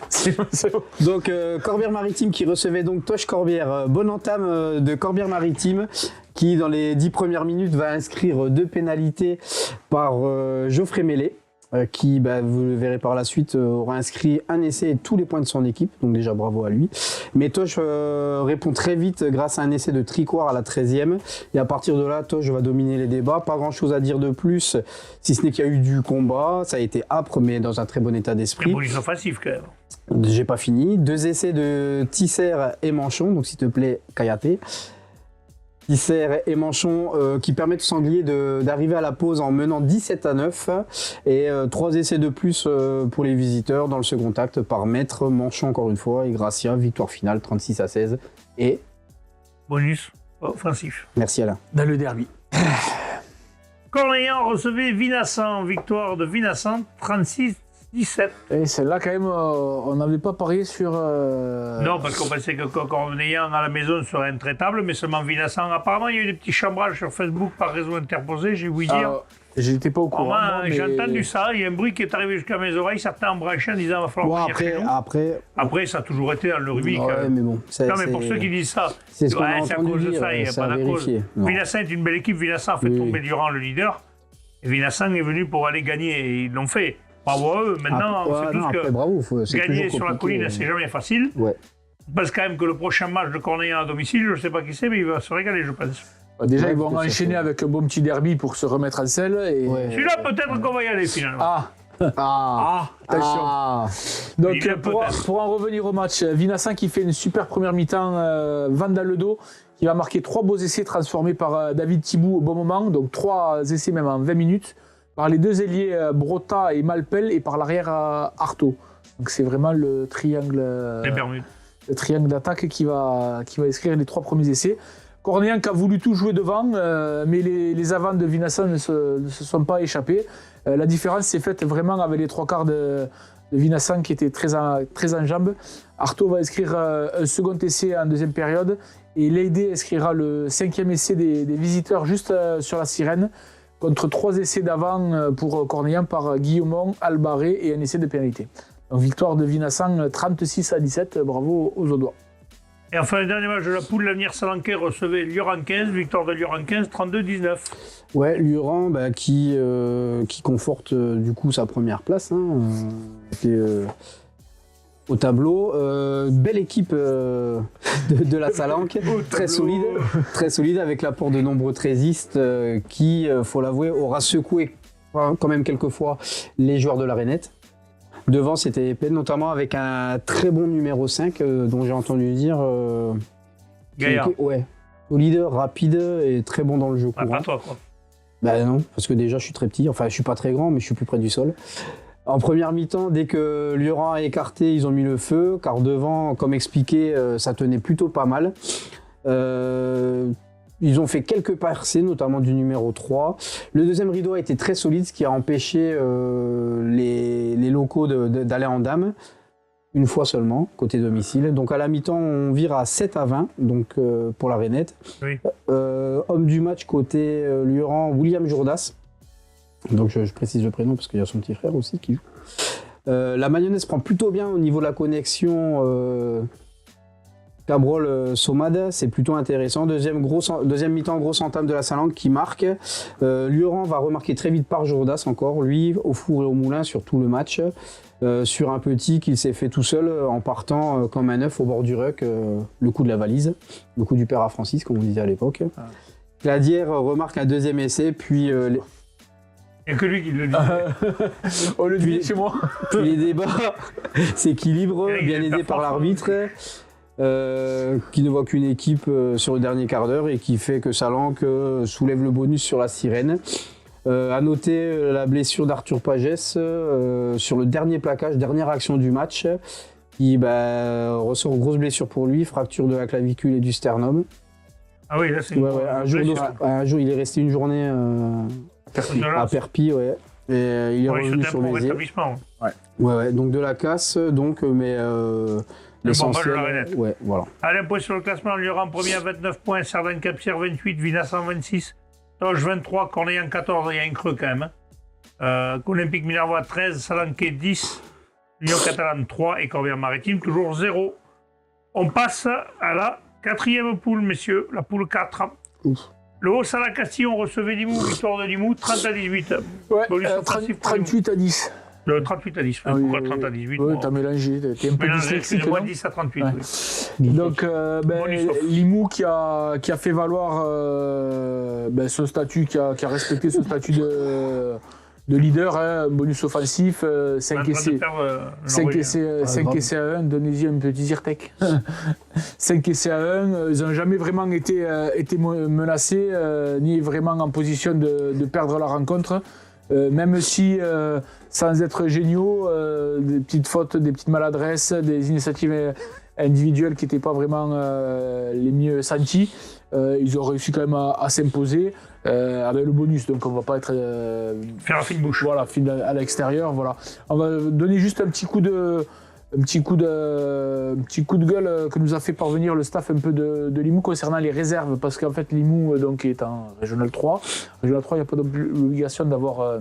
C: C'est bon.
D: Donc Corbière-Maritime qui recevait donc Toch-Corbière. Bonne entame de Corbière-Maritime qui, dans les 10 premières minutes, va inscrire 2 pénalités par Geoffrey Mélé. Qui, vous le verrez par la suite, aura inscrit un essai et tous les points de son équipe. Donc déjà bravo à lui. Mais Toch répond très vite grâce à un essai de Tricoire à la 13e. Et à partir de là, Toch va dominer les débats. Pas grand chose à dire de plus, si ce n'est qu'il y a eu du combat. Ça a été âpre, mais dans un très bon état d'esprit.
A: C'est bonus offensif quand même.
D: J'ai pas fini. 2 essais de Tisser et Manchon. Donc s'il te plaît, Kayaté. Tisser et Manchon qui permettent aux Sangliers d'arriver à la pause en menant 17-9 et 3 essais de plus pour les visiteurs dans le second acte par Maître, Manchon encore une fois et Gracia, victoire finale 36-16 et...
A: Bonus offensif.
D: Merci Alain.
C: Dans le derby.
A: Cornélien recevait Vinassan, victoire de Vinassan 36-17.
C: Et celle-là, quand même, on n'avait pas parié sur...
A: Non, parce qu'on pensait que Cornélien à la maison serait intraitable, mais seulement Vinassan. Apparemment, il y a eu des petits chambrages sur Facebook par réseau interposé, j'ai ouï dire.
C: J'étais pas au courant.
A: J'ai entendu ça, il y a un bruit qui est arrivé jusqu'à mes oreilles, certains ont branché en disant qu'il va falloir venir chez nous. Après, ça a toujours été dans le rugby.
D: Ouais, mais bon,
A: non, mais pour ceux qui disent ça,
D: c'est ce qu'on a
A: à
D: entendu
A: cause de
D: dire,
A: ça, il n'y a pas de cause. Vinassan est une belle équipe, Vinassan a fait tomber Durand le leader, et Vinassan est venu pour aller gagner, et ils l'ont fait. Bravo à eux. Maintenant, on sait tous que gagner sur la colline, c'est jamais facile.
D: Ouais.
A: Je pense quand même que le prochain match de Cornélien à domicile, je ne sais pas qui c'est, mais il va se régaler, je pense.
C: Déjà, ils vont enchaîner avec un bon petit derby pour se remettre en selle. Et...
A: Celui-là, peut-être qu'on va y aller finalement.
C: Attention. Donc, pour en revenir au match, Vinassan qui fait une super première mi-temps, Van dans le dos, qui va marquer 3 beaux essais transformés par David Thibault au bon moment, donc 3 essais même en 20 minutes. Par les 2 ailiers Brotta et Malpel et par l'arrière Artaud. Donc c'est vraiment le triangle d'attaque qui va inscrire les 3 premiers essais. Cornélien qui a voulu tout jouer devant, mais les avants de Vinassan ne se sont pas échappés. La différence s'est faite vraiment avec les 3 quarts de Vinassan qui était très en jambes. Artaud va inscrire un second essai en deuxième période et Leydé inscrira le 5e essai des visiteurs juste sur la Sirène contre 3 essais d'avant pour Cornillan par Guillaumont, Albaré et un essai de pénalité. Donc victoire de Vinassan 36-17, bravo aux Audois.
A: Et enfin, le dernier match de la poule, l'Avenir Salanquais recevait Lioran 15, victoire de Lioran 15, 32-19.
D: Ouais, Lioran qui conforte du coup sa première place au tableau. Belle équipe de la Salanque, très solide avec l'apport de nombreux trésistes qui, faut l'avouer, aura secoué quand même quelques fois les joueurs de la Rainette. Devant, c'était épais, notamment avec un très bon numéro 5 dont j'ai entendu dire...
A: Gaillard.
D: Ouais, solide, rapide et très bon dans le jeu courant.
A: Pas toi, quoi.
D: Bah non, parce que déjà, je suis très petit. Enfin, je suis pas très grand, mais je suis plus près du sol. En première mi-temps, dès que Lioran a écarté, ils ont mis le feu, car devant, comme expliqué, ça tenait plutôt pas mal. Ils ont fait quelques percées, notamment du numéro 3. Le deuxième rideau a été très solide, ce qui a empêché les locaux d'aller en dame. Une fois seulement, côté domicile. Donc à la mi-temps, on vire à 7-20 donc, pour la Rainette.
A: Oui.
D: Homme du match côté Lioran, William Jourdas. Donc je précise le prénom parce qu'il y a son petit frère aussi qui joue. La mayonnaise prend plutôt bien au niveau de la connexion Cabrol-Somade, c'est plutôt intéressant. Deuxième mi-temps, grosse entame de la Salanque qui marque. Lioran va remarquer très vite par Jourdas encore, lui, au four et au moulin sur tout le match. Sur un petit qu'il s'est fait tout seul en partant comme un œuf au bord du ruck, le coup de la valise, le coup du père à Francis, comme on disait à l'époque. Cladière remarque un deuxième essai, puis...
A: Il n'y a que lui qui le dit.
C: On le dit chez moi.
D: Puis les débats s'équilibrent, bien aidé par l'arbitre, qui ne voit qu'une équipe sur le dernier quart d'heure et qui fait que Salanque soulève le bonus sur la Sirène. À noter la blessure d'Arthur Pagès sur le dernier plaquage, dernière action du match, qui ressort grosse blessure pour lui, fracture de la clavicule et du sternum.
A: Ah oui, là c'est
D: un jour, il est resté une journée à Perpignan, ouais. Et il est revenu sur Béziers. Ouais, donc de la casse, donc, mais l'essentiel. Ouais, voilà.
A: Allez, un point sur le classement, Lioran premier à 29 points, Cerdagne-Cap-Pierre 28, Vinassan 26, Toche 23, Cornillan 14, il y a un creux quand même. Olympique Minervois 13, Salanquais 10, Lyon Catalane 3 et Corbière-Maritime toujours 0. On passe à la 4e poule, messieurs, la poule 4. Ouf. Le Haut-Salacastillon recevait Limoux, victoire de Limoux, 30-18.
C: Ouais, 38-10.
A: Le 38-10, pourquoi 30-18
C: Oui, t'as mélangé, t'es un peu dyslexique.
A: Moi 10 à 38,
C: ouais.
A: Oui.
C: Donc, Limoux qui a fait valoir son statut, qui a respecté ce statut de leader, hein, bonus offensif, 5 essais à 1, donnez-y un petit Zyrtec. 5 essais à 1, ils n'ont jamais vraiment été menacés, ni vraiment en position de perdre la rencontre. Même si, sans être géniaux, des petites fautes, des petites maladresses, des initiatives individuelles qui n'étaient pas vraiment les mieux senties, ils ont réussi quand même à s'imposer avec le bonus. Donc on ne va pas être...
A: faire la fine bouche.
C: Voilà, à l'extérieur. Voilà. On va donner juste un petit coup de gueule que nous a fait parvenir le staff un peu de Limoux concernant les réserves, parce qu'en fait Limoux donc, est en Régional 3. Régional 3, il n'y a pas l'obligation d'avoir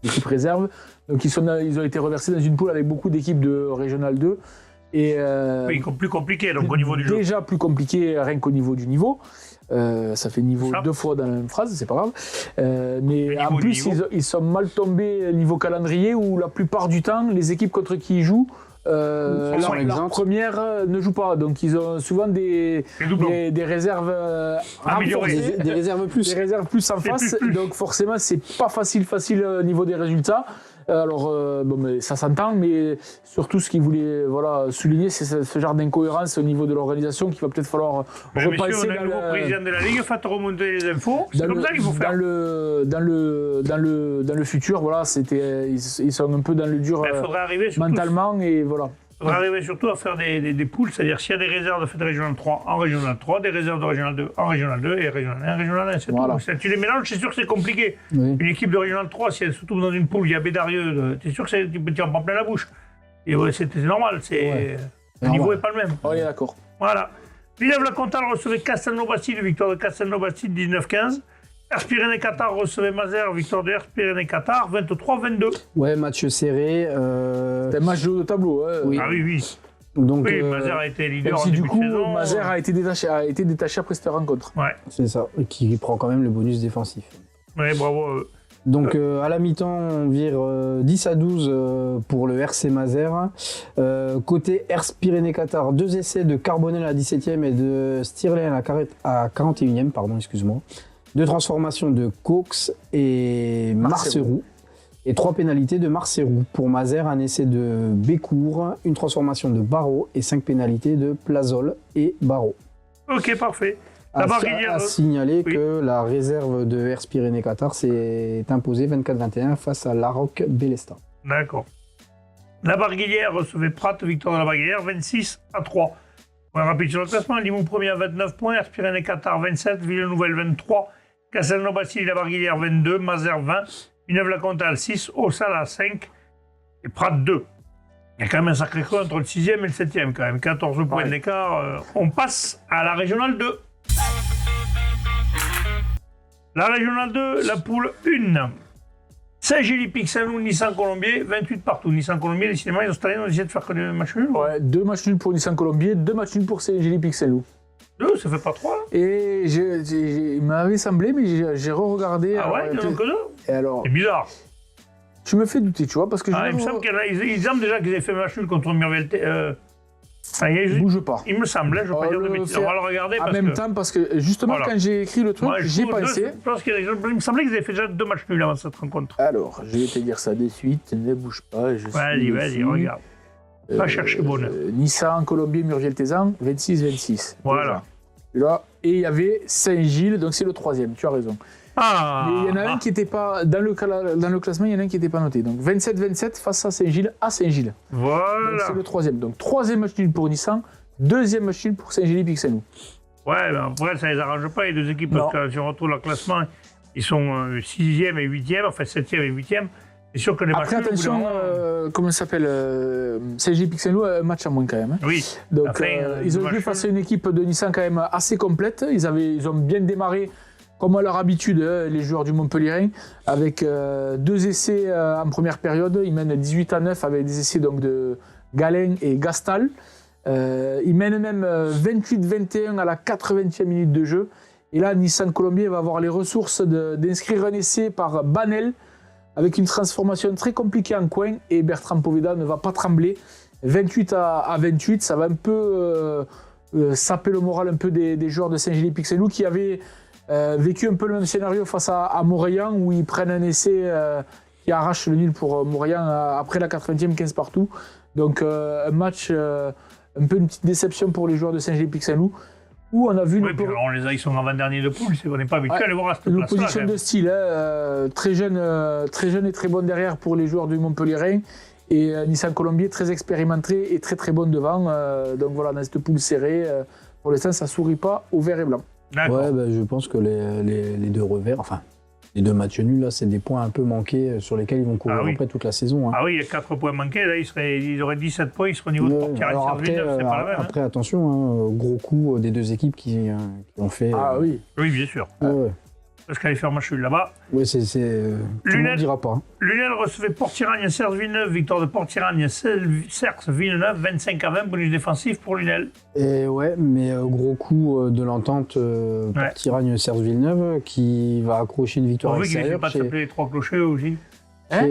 C: l'équipe réserve. Donc ils ont été reversés dans une poule avec beaucoup d'équipes de Régional 2. Et,
A: oui, plus compliqué donc au niveau du jeu.
C: Déjà plus compliqué rien qu'au niveau du niveau. Ça fait niveau deux fois dans la même phrase, c'est pas grave. Mais en plus, ils sont mal tombés niveau calendrier où la plupart du temps, les équipes contre qui ils jouent, leur première ne joue pas. Donc ils ont souvent des réserves
A: améliorées.
D: Des réserves plus.
C: Des réserves plus en face. Donc forcément, c'est pas facile au niveau des résultats. Alors, mais ça s'entend, mais surtout ce qu'il voulait souligner, c'est ce genre d'incohérence au niveau de l'organisation qu'il va peut-être falloir repenser.
A: Monsieur, le nouveau président de la Ligue, faites remonter les infos. C'est comme ça qu'il faut faire. Dans
C: le futur, voilà, ils sont un peu dans le dur
A: faudrait arriver
C: mentalement et voilà.
A: On va arriver surtout à faire des poules, c'est-à-dire s'il y a des réserves de fête régionale 3 en régional 3, des réserves de régional 2 en régional 2 et régional 1 en régional 1, c'est
C: Voilà.
A: tout. Tu les mélanges, c'est sûr que c'est compliqué.
D: Oui.
A: Une équipe de régional 3, si elle se trouve dans une poule, il y a Bédarieux, c'est sûr que tu peux t'en prendre plein la bouche. Et ouais, c'est normal,
D: Ouais.
A: le niveau
D: Normal.
A: n'est pas le même.
C: On est d'accord.
A: Voilà. Villeneuve-la-Comtale recevait Castelnau-Bastide, victoire de Castelnau-Bastide 19-15. Ers-Pyrénées-Qatar recevait Mazères, victoire de Ers-Pyrénées-Qatar 23-22.
D: Ouais, match serré.
C: C'est un match de haut de tableau. Hein.
D: Oui.
A: Ah oui, oui.
D: Donc,
A: Oui, Mazères a été leader
C: Même
A: en
C: si
A: début
C: du coup,
A: de saison.
C: Mazères a été détaché après cette rencontre.
A: Ouais,
D: c'est ça, qui prend quand même le bonus défensif.
A: ouais, bravo.
D: Donc à la mi-temps, on vire 10 à 12 pour le RC Mazères. Côté Ers-Pyrénées-Qatar, 2 essais de Carbonel à la 17e et de Stirling à 41e, pardon, excuse-moi. 2 transformations de Cox et Marceroux. Et 3 pénalités de Marceroux. Pour Mazères, un essai de Bécourt, une transformation de Barrault et 5 pénalités de Plazol et Barrault.
A: Ok, parfait. La Barguilière.
D: À signaler
A: oui.
D: que la réserve de Ers-Pyrénées-Qatar s'est imposée 24-21 face à Larocque Bélestat.
A: D'accord. La Barguilière recevait Prat, victoire de la Barguilière 26-3. Point rapide sur le classement. Limoux premier à 29 points, Ers-Pyrénées-Qatar 27, Villeneuve 23, Castelnau-Bastide et la Barguilière 22, Mazères 20, Villeneuve-la-Comtale 6, Ossala 5 et Prat 2. Il y a quand même un sacré coup entre le 6e et le 7e quand même. 14 points d'écart. On passe à la régionale 2. La régionale 2, la poule 1. Saint-Gély-Pixelou, Nissan-Colombier, 28 partout. Nissan-Colombier, décidément, ils ont cette année, on essaie de faire que des matchs nuls.
C: Ouais, 2 matchs nuls pour Nissan-Colombier, 2 matchs nuls pour Saint-Gély-Pixelou.
A: 2, ça fait pas 3.
C: Et il m'avait semblé, mais j'ai re-regardé.
A: Ah ouais, il y en a que 2.
C: Et alors,
A: C'est bizarre.
C: tu me fais douter, tu vois, parce que
A: Ah, il me semble qu'ils semblent déjà qu'ils avaient fait match nul contre Mirvel.
C: Bouge pas.
A: Il me semblait, je ne veux pas dire de bêtises. On va le regarder
C: En
A: parce
C: même
A: que...
C: temps, parce que justement,
A: Voilà.
C: quand j'ai écrit le truc,
A: Moi, je
C: j'ai
A: trouve
C: pensé.
A: je pense il me semblait qu'ils avaient fait déjà 2 matchs nuls avant cette rencontre.
C: Alors, je vais te dire ça de suite, ne bouge pas.
A: Vas-y, regarde. Va chercher bonheur.
C: Nissan, Colombier, Murviel-Tézan, 26-26.
A: Voilà.
C: Là. Et il y avait Saint-Gilles, donc c'est le 3e, tu as raison.
A: Ah,
C: Mais il y en a un qui n'était pas, dans le classement, il y en a un qui n'était pas noté. Donc 27-27 face à Saint-Gilles, à Saint-Gilles. Donc
A: Voilà.
C: c'est le 3e. Donc 3e match nul pour Nissan, 2e match nul pour Saint-Gilles-Pixelou.
A: Ouais, ben après, ça les arrange pas, les deux équipes,
C: Non.
A: parce que si on retrouve leur classement, ils sont 6e et 8e, enfin 7e et 8e. C'est sûr que les matchs
C: Après,
A: nuls, au bout d'un
C: attention,
A: moment,
C: comment ça s'appelle Saint-Gilles-Pixelou, un match en moins quand même. Hein.
A: Oui.
C: Donc
A: Après,
C: ils ont
A: match
C: joué
A: nul.
C: face à une équipe de Nissan quand même assez complète. Ils ont bien démarré, comme à leur habitude, les joueurs du Montpellierin, avec 2 essais en première période. Ils mènent 18-9 avec des essais donc, de Galen et Gastal. Ils mènent même 28-21 à la 80e minute de jeu. Et là, Nissan Colombier va avoir les ressources d'inscrire un essai par Banel, avec une transformation très compliquée en coin, et Bertrand Poveda ne va pas trembler. 28 à 28, ça va un peu saper le moral un peu des joueurs de Saint-Gély-Pixelou qui avaient vécu un peu le même scénario face à Montréal, où ils prennent un essai qui arrache le nul pour Montréal après la 80e, 15 partout. Donc un match, un peu une petite déception pour les joueurs de Saint-Gély-Pixelou, où on a vu
A: Oui, puis alors, ils sont avant-derniers de poule, on n'est pas habitué à les voir à cette
C: une
A: place-là.
C: opposition
A: quand même.
C: de style, hein, très jeune et très bon derrière pour les joueurs du Montpellierin, et Nissan Colombier très expérimenté et très très bon devant. Donc voilà, dans cette poule serrée, pour l'instant ça sourit pas au vert et blanc.
A: D'accord.
D: Ouais, je pense que les 2 revers, enfin, les 2 matchs nuls, là, c'est des points un peu manqués sur lesquels ils vont courir
A: Ah oui.
D: après toute la saison. Hein.
A: Ah oui, il y a 4 points manqués, là, ils auraient 17 points, ils seraient au niveau de portière
D: Alors
A: à
D: après,
A: Villeneuve, c'est pas la même.
D: après, attention, hein, gros coup des 2 équipes qui ont fait.
C: Ah oui.
A: Oui, bien sûr.
D: Ouais,
A: Parce qu'aller faire match nul là-bas.
D: ouais, tout le
A: Lunel.
D: monde dira pas. Hein.
A: Lunel recevait Port-Tiragne, Cers Villeneuve, victoire de Port-Tiragne, Cers Villeneuve, 25-20, bonus défensif pour Lunel.
D: Et ouais, mais gros coup de l'entente pour Tiragne-Cers-Villeneuve qui va accrocher une victoire
A: On veut qu'il ne
D: extérieure
A: pas s'appeler les 3 clochers aussi.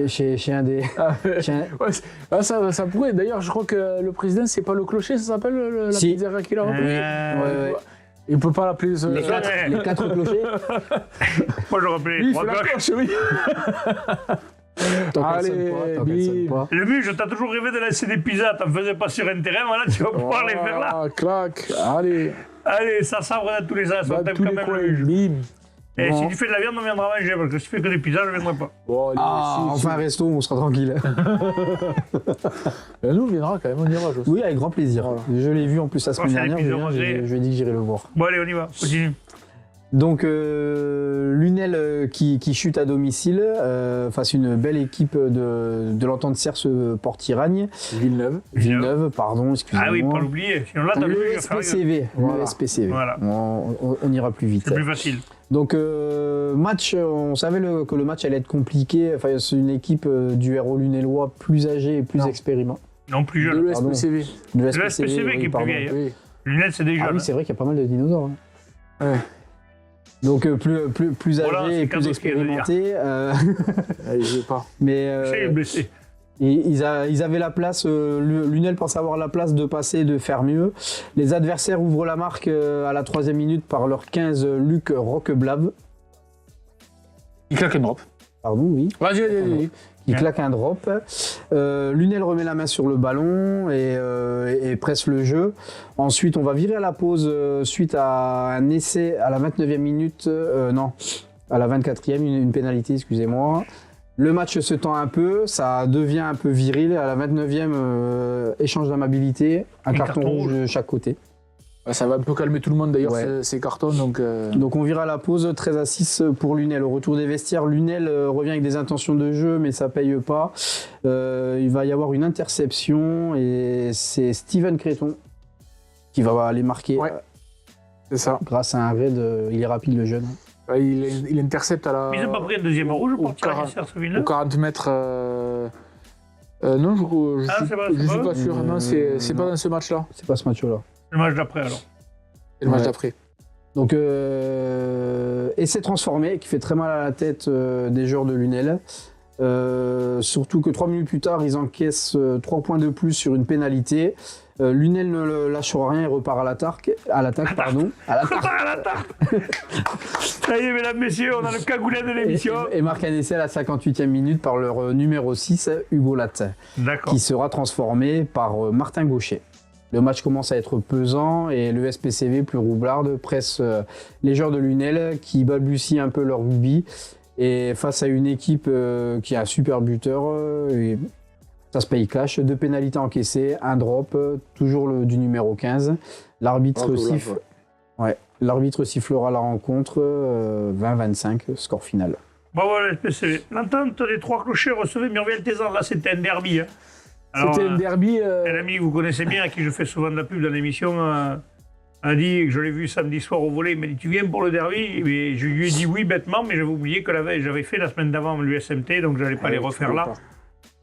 D: chez un des. chez un-
C: Ouais, ça pourrait. D'ailleurs, je crois que le président, c'est pas le clocher, ça s'appelle la
D: Si.
C: pizzeria qu'il a repris.
D: Ouais.
C: Il peut pas l'appeler.
D: Les 4 clochers.
A: Moi, j'aurais appelé
C: Oui,
A: les
C: il
A: 3
C: fait la
A: cloches.
C: cloche, oui.
D: Tant qu'elle
C: Allez,
D: sonne pas, tant qu'elle
C: bim.
D: sonne pas.
A: Le but, je t'ai toujours rêvé de laisser des pizzas, t'en faisais pas sur un terrain, voilà, tu vas pouvoir les faire là.
C: Clac, allez.
A: Allez, ça s'ouvre dans tous les sens, on
C: Dans
A: t'aime
C: tous
A: quand
C: les
A: même
C: coins,
A: le but.
C: bim.
A: Et si tu fais de la viande, on viendra manger, parce que si tu fais que des pizzas, je ne viendrai pas.
C: Bon, allez,
D: Enfin, un resto, on sera tranquille.
C: Nous, on viendra quand même, on ira.
D: Oui, avec grand plaisir.
C: Voilà.
D: Je l'ai vu en plus la semaine
A: c'est
D: dernière.
A: les pizzas
D: Je
A: rosées.
D: lui ai dit que j'irai le voir.
A: Bon, allez, on y va, continue.
D: Donc, Lunel qui chute à domicile face à une belle équipe de l'Entente Cerce Port-Iragne. Villeneuve, pardon, excusez-moi.
A: Ah oui, pas l'oublier. Sinon là, t'as vu, je vais faire
D: SPCV.
C: Voilà.
D: Le SPCV.
A: Voilà.
D: On ira plus vite.
A: C'est plus facile.
D: Donc, match, on savait que le match allait être compliqué. Enfin, c'est une équipe du héros lunélois plus âgée et plus expérimentée.
A: Non, plus
C: De
A: jeune.
C: l'ESPCV.
D: De
A: C'est le SPCV qui est plus vieille.
C: Oui.
A: Lunettes, c'est des
D: Ah
A: jeunes.
D: oui, c'est vrai qu'il y a pas mal de dinosaures. Hein.
C: Ouais.
D: Donc plus âgé
A: Voilà,
D: et
A: c'est
D: plus
A: Carlos qui veut dire.
D: expérimenté.
C: Allez, je vais pas.
D: Mais
A: C'est blessé.
D: ils avaient la place, Lunel pensait avoir la place de passer et de faire mieux. Les adversaires ouvrent la marque à la 3e minute par leur 15 Luc Roqueblave.
C: Il claque un drop.
D: Pardon, oui.
C: Vas-y.
D: Il claque un drop. Lunel remet la main sur le ballon et presse le jeu. Ensuite, on va virer à la pause suite à un essai à la 29e minute. Non, à la 24e, une pénalité, excusez-moi. Le match se tend un peu, ça devient un peu viril. À la 29e, échange d'amabilité, un carton rouge de chaque côté.
C: Ça va un peu calmer tout le monde d'ailleurs,
D: Ouais.
C: ces cartons. Donc
D: on vire à la pause, 13-6 pour Lunel. Au retour des vestiaires, Lunel revient avec des intentions de jeu, mais ça paye pas. Il va y avoir une interception et c'est Steven Créton qui va aller marquer.
C: Ouais. C'est ça.
D: Grâce à un raid, il est rapide le jeune.
C: Ouais, il intercepte à la.
A: Mais ils n'ont pas pris un deuxième rouge pour tirer
C: quar-
A: les Cerce
C: Au
A: Villeneuve.
C: 40 mètres. Non, je
A: Ah, c'est pas- c'est
C: suis
A: pas
C: pas
A: eux
C: sûr. Non, c'est pas dans ce match-là.
D: C'est pas ce match-là.
A: Le match d'après, alors.
C: C'est le match
D: Ouais.
C: d'après.
D: Donc, essai transformé qui fait très mal à la tête des joueurs de Lunel. Surtout que 3 minutes plus tard, ils encaissent 3 points de plus sur une pénalité. Lunel ne lâchera rien et repart à l'attaque. À l'attaque, pardon. À l'attaque.
A: À la tarte. Ça y est, mesdames, messieurs, on a le cagoulet de l'émission.
D: Et marque un essai à la 58e minute par leur numéro 6, Hugo Latte,
A: D'accord.
D: qui sera transformé par Martin Gaucher. Le match commence à être pesant et le SPCV, plus roublarde, presse les joueurs de Lunel qui balbutient un peu leur rugby. Et face à une équipe qui a un super buteur, et ça se paye cash. 2 pénalités encaissées, un drop, toujours du numéro 15. L'arbitre L'arbitre sifflera la rencontre 20-25, score final.
A: Bon, voilà, SPCV. L'entente des trois clochers recevait Muriel Tézan. Là, c'était un derby. Hein. Alors,
C: C'était un derby.
A: un ami que vous connaissez bien, à qui je fais souvent de la pub dans l'émission, a dit que je l'ai vu samedi soir au volley. Il m'a dit, tu viens pour le derby? Et je lui ai dit oui bêtement, mais j'avais oublié que j'avais fait la semaine d'avant l'USMT, donc je n'allais pas les refaire là.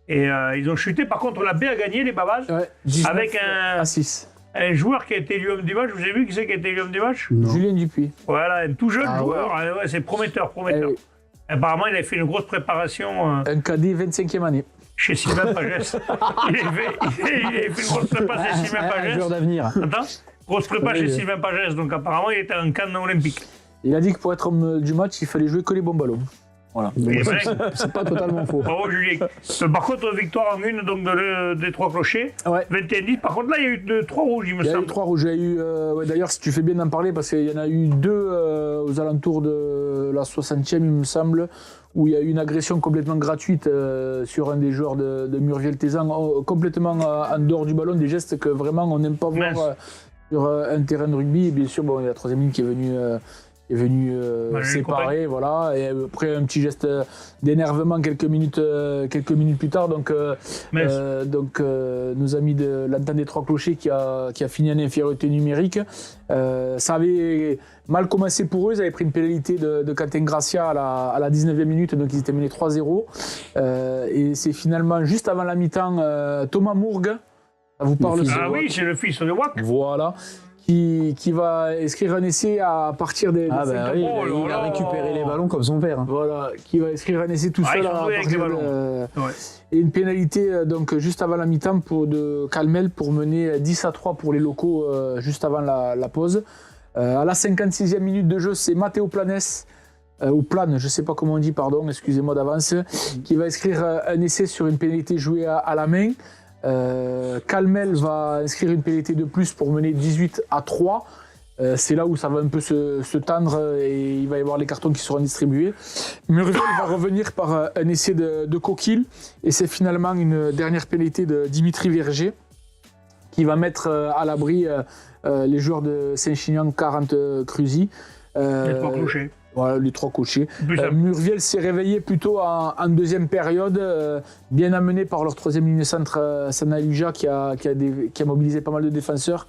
A: Et ils ont chuté. Par contre, la B a gagné, les Babas,
C: Ouais, 19
A: avec
C: à 6.
A: un joueur qui a été élu homme du match. Vous avez vu qui c'est qui a été élu homme du match?
C: Julien Dupuis.
A: Voilà, un tout jeune
D: Ah
A: joueur. Ouais, c'est prometteur.
C: Eh oui.
A: Apparemment, il avait fait une grosse préparation
C: Un cadet 25e année.
A: chez Sylvain Pagès. il avait fait une grosse prépa chez Sylvain
D: Un
A: Pagès.
D: joueur d'avenir.
A: Attends, grosse prépa chez
D: Oui.
A: Sylvain Pagès. Donc apparemment, il était en canne olympique.
C: Il a dit que pour être homme du match, il fallait jouer que les bons ballons. Voilà.
A: Il est vrai.
D: C'est pas totalement faux.
A: Bravo Julien. Par contre, victoire en une donc des trois clochers.
C: Ouais.
A: 21-10. Par contre, là, il y a eu 3 rouges, il me
C: Il y a eu
A: semble.
C: 3 rouges. Il y a eu, ouais, d'ailleurs, si tu fais bien d'en parler, parce qu'il y en a eu 2 aux alentours de la 60e, il me semble, où il y a eu une agression complètement gratuite sur un des joueurs de Muriel Tézan, complètement en dehors du ballon, des gestes que vraiment on n'aime pas voir sur un terrain de rugby. Et bien sûr, bon, il y a la troisième ligne qui est venue séparer, voilà. Et après un petit geste d'énervement quelques minutes plus tard. Donc, nos amis de l'entente des trois clochers qui a fini en infériorité numérique. Ça avait mal commencé pour eux. Ils avaient pris une pénalité de Quentin Gracia à la 19e minute, donc ils étaient menés 3-0. Et c'est finalement juste avant la mi-temps Thomas Mourgue. Ça vous parle
A: Ah oui, c'est le fils de Wack.
C: Voilà. Qui va inscrire un essai à partir des
D: Ah
C: 50
D: bah oui, il a récupéré les ballons comme son père. Hein.
C: Voilà, qui va inscrire un essai tout
A: Ah,
C: seul
A: ils ont
C: à
A: joué avec les
C: partir
A: ballons. Ouais.
C: et une pénalité donc juste avant la mi-temps de Calmel pour mener 10-3 pour les locaux juste avant la pause. À la 56e minute de jeu, c'est Matteo Planes ou Plane, je sais pas comment on dit, pardon, excusez-moi d'avance, qui va inscrire un essai sur une pénalité jouée à la main. Calmel va inscrire une pénalité de plus pour mener 18-3. C'est là où ça va un peu se tendre et il va y avoir les cartons qui seront distribués. Murvel va revenir par un essai de Coquille et c'est finalement une dernière pénalité de Dimitri Verger qui va mettre à l'abri les joueurs de Saint-Chinian, 40 Cruzy.
A: Les 3 clochers.
C: Voilà, les 3 cochers. Murviel s'est réveillé plutôt en deuxième période, bien amené par leur troisième ligne centre, Sanaluja, qui a mobilisé pas mal de défenseurs.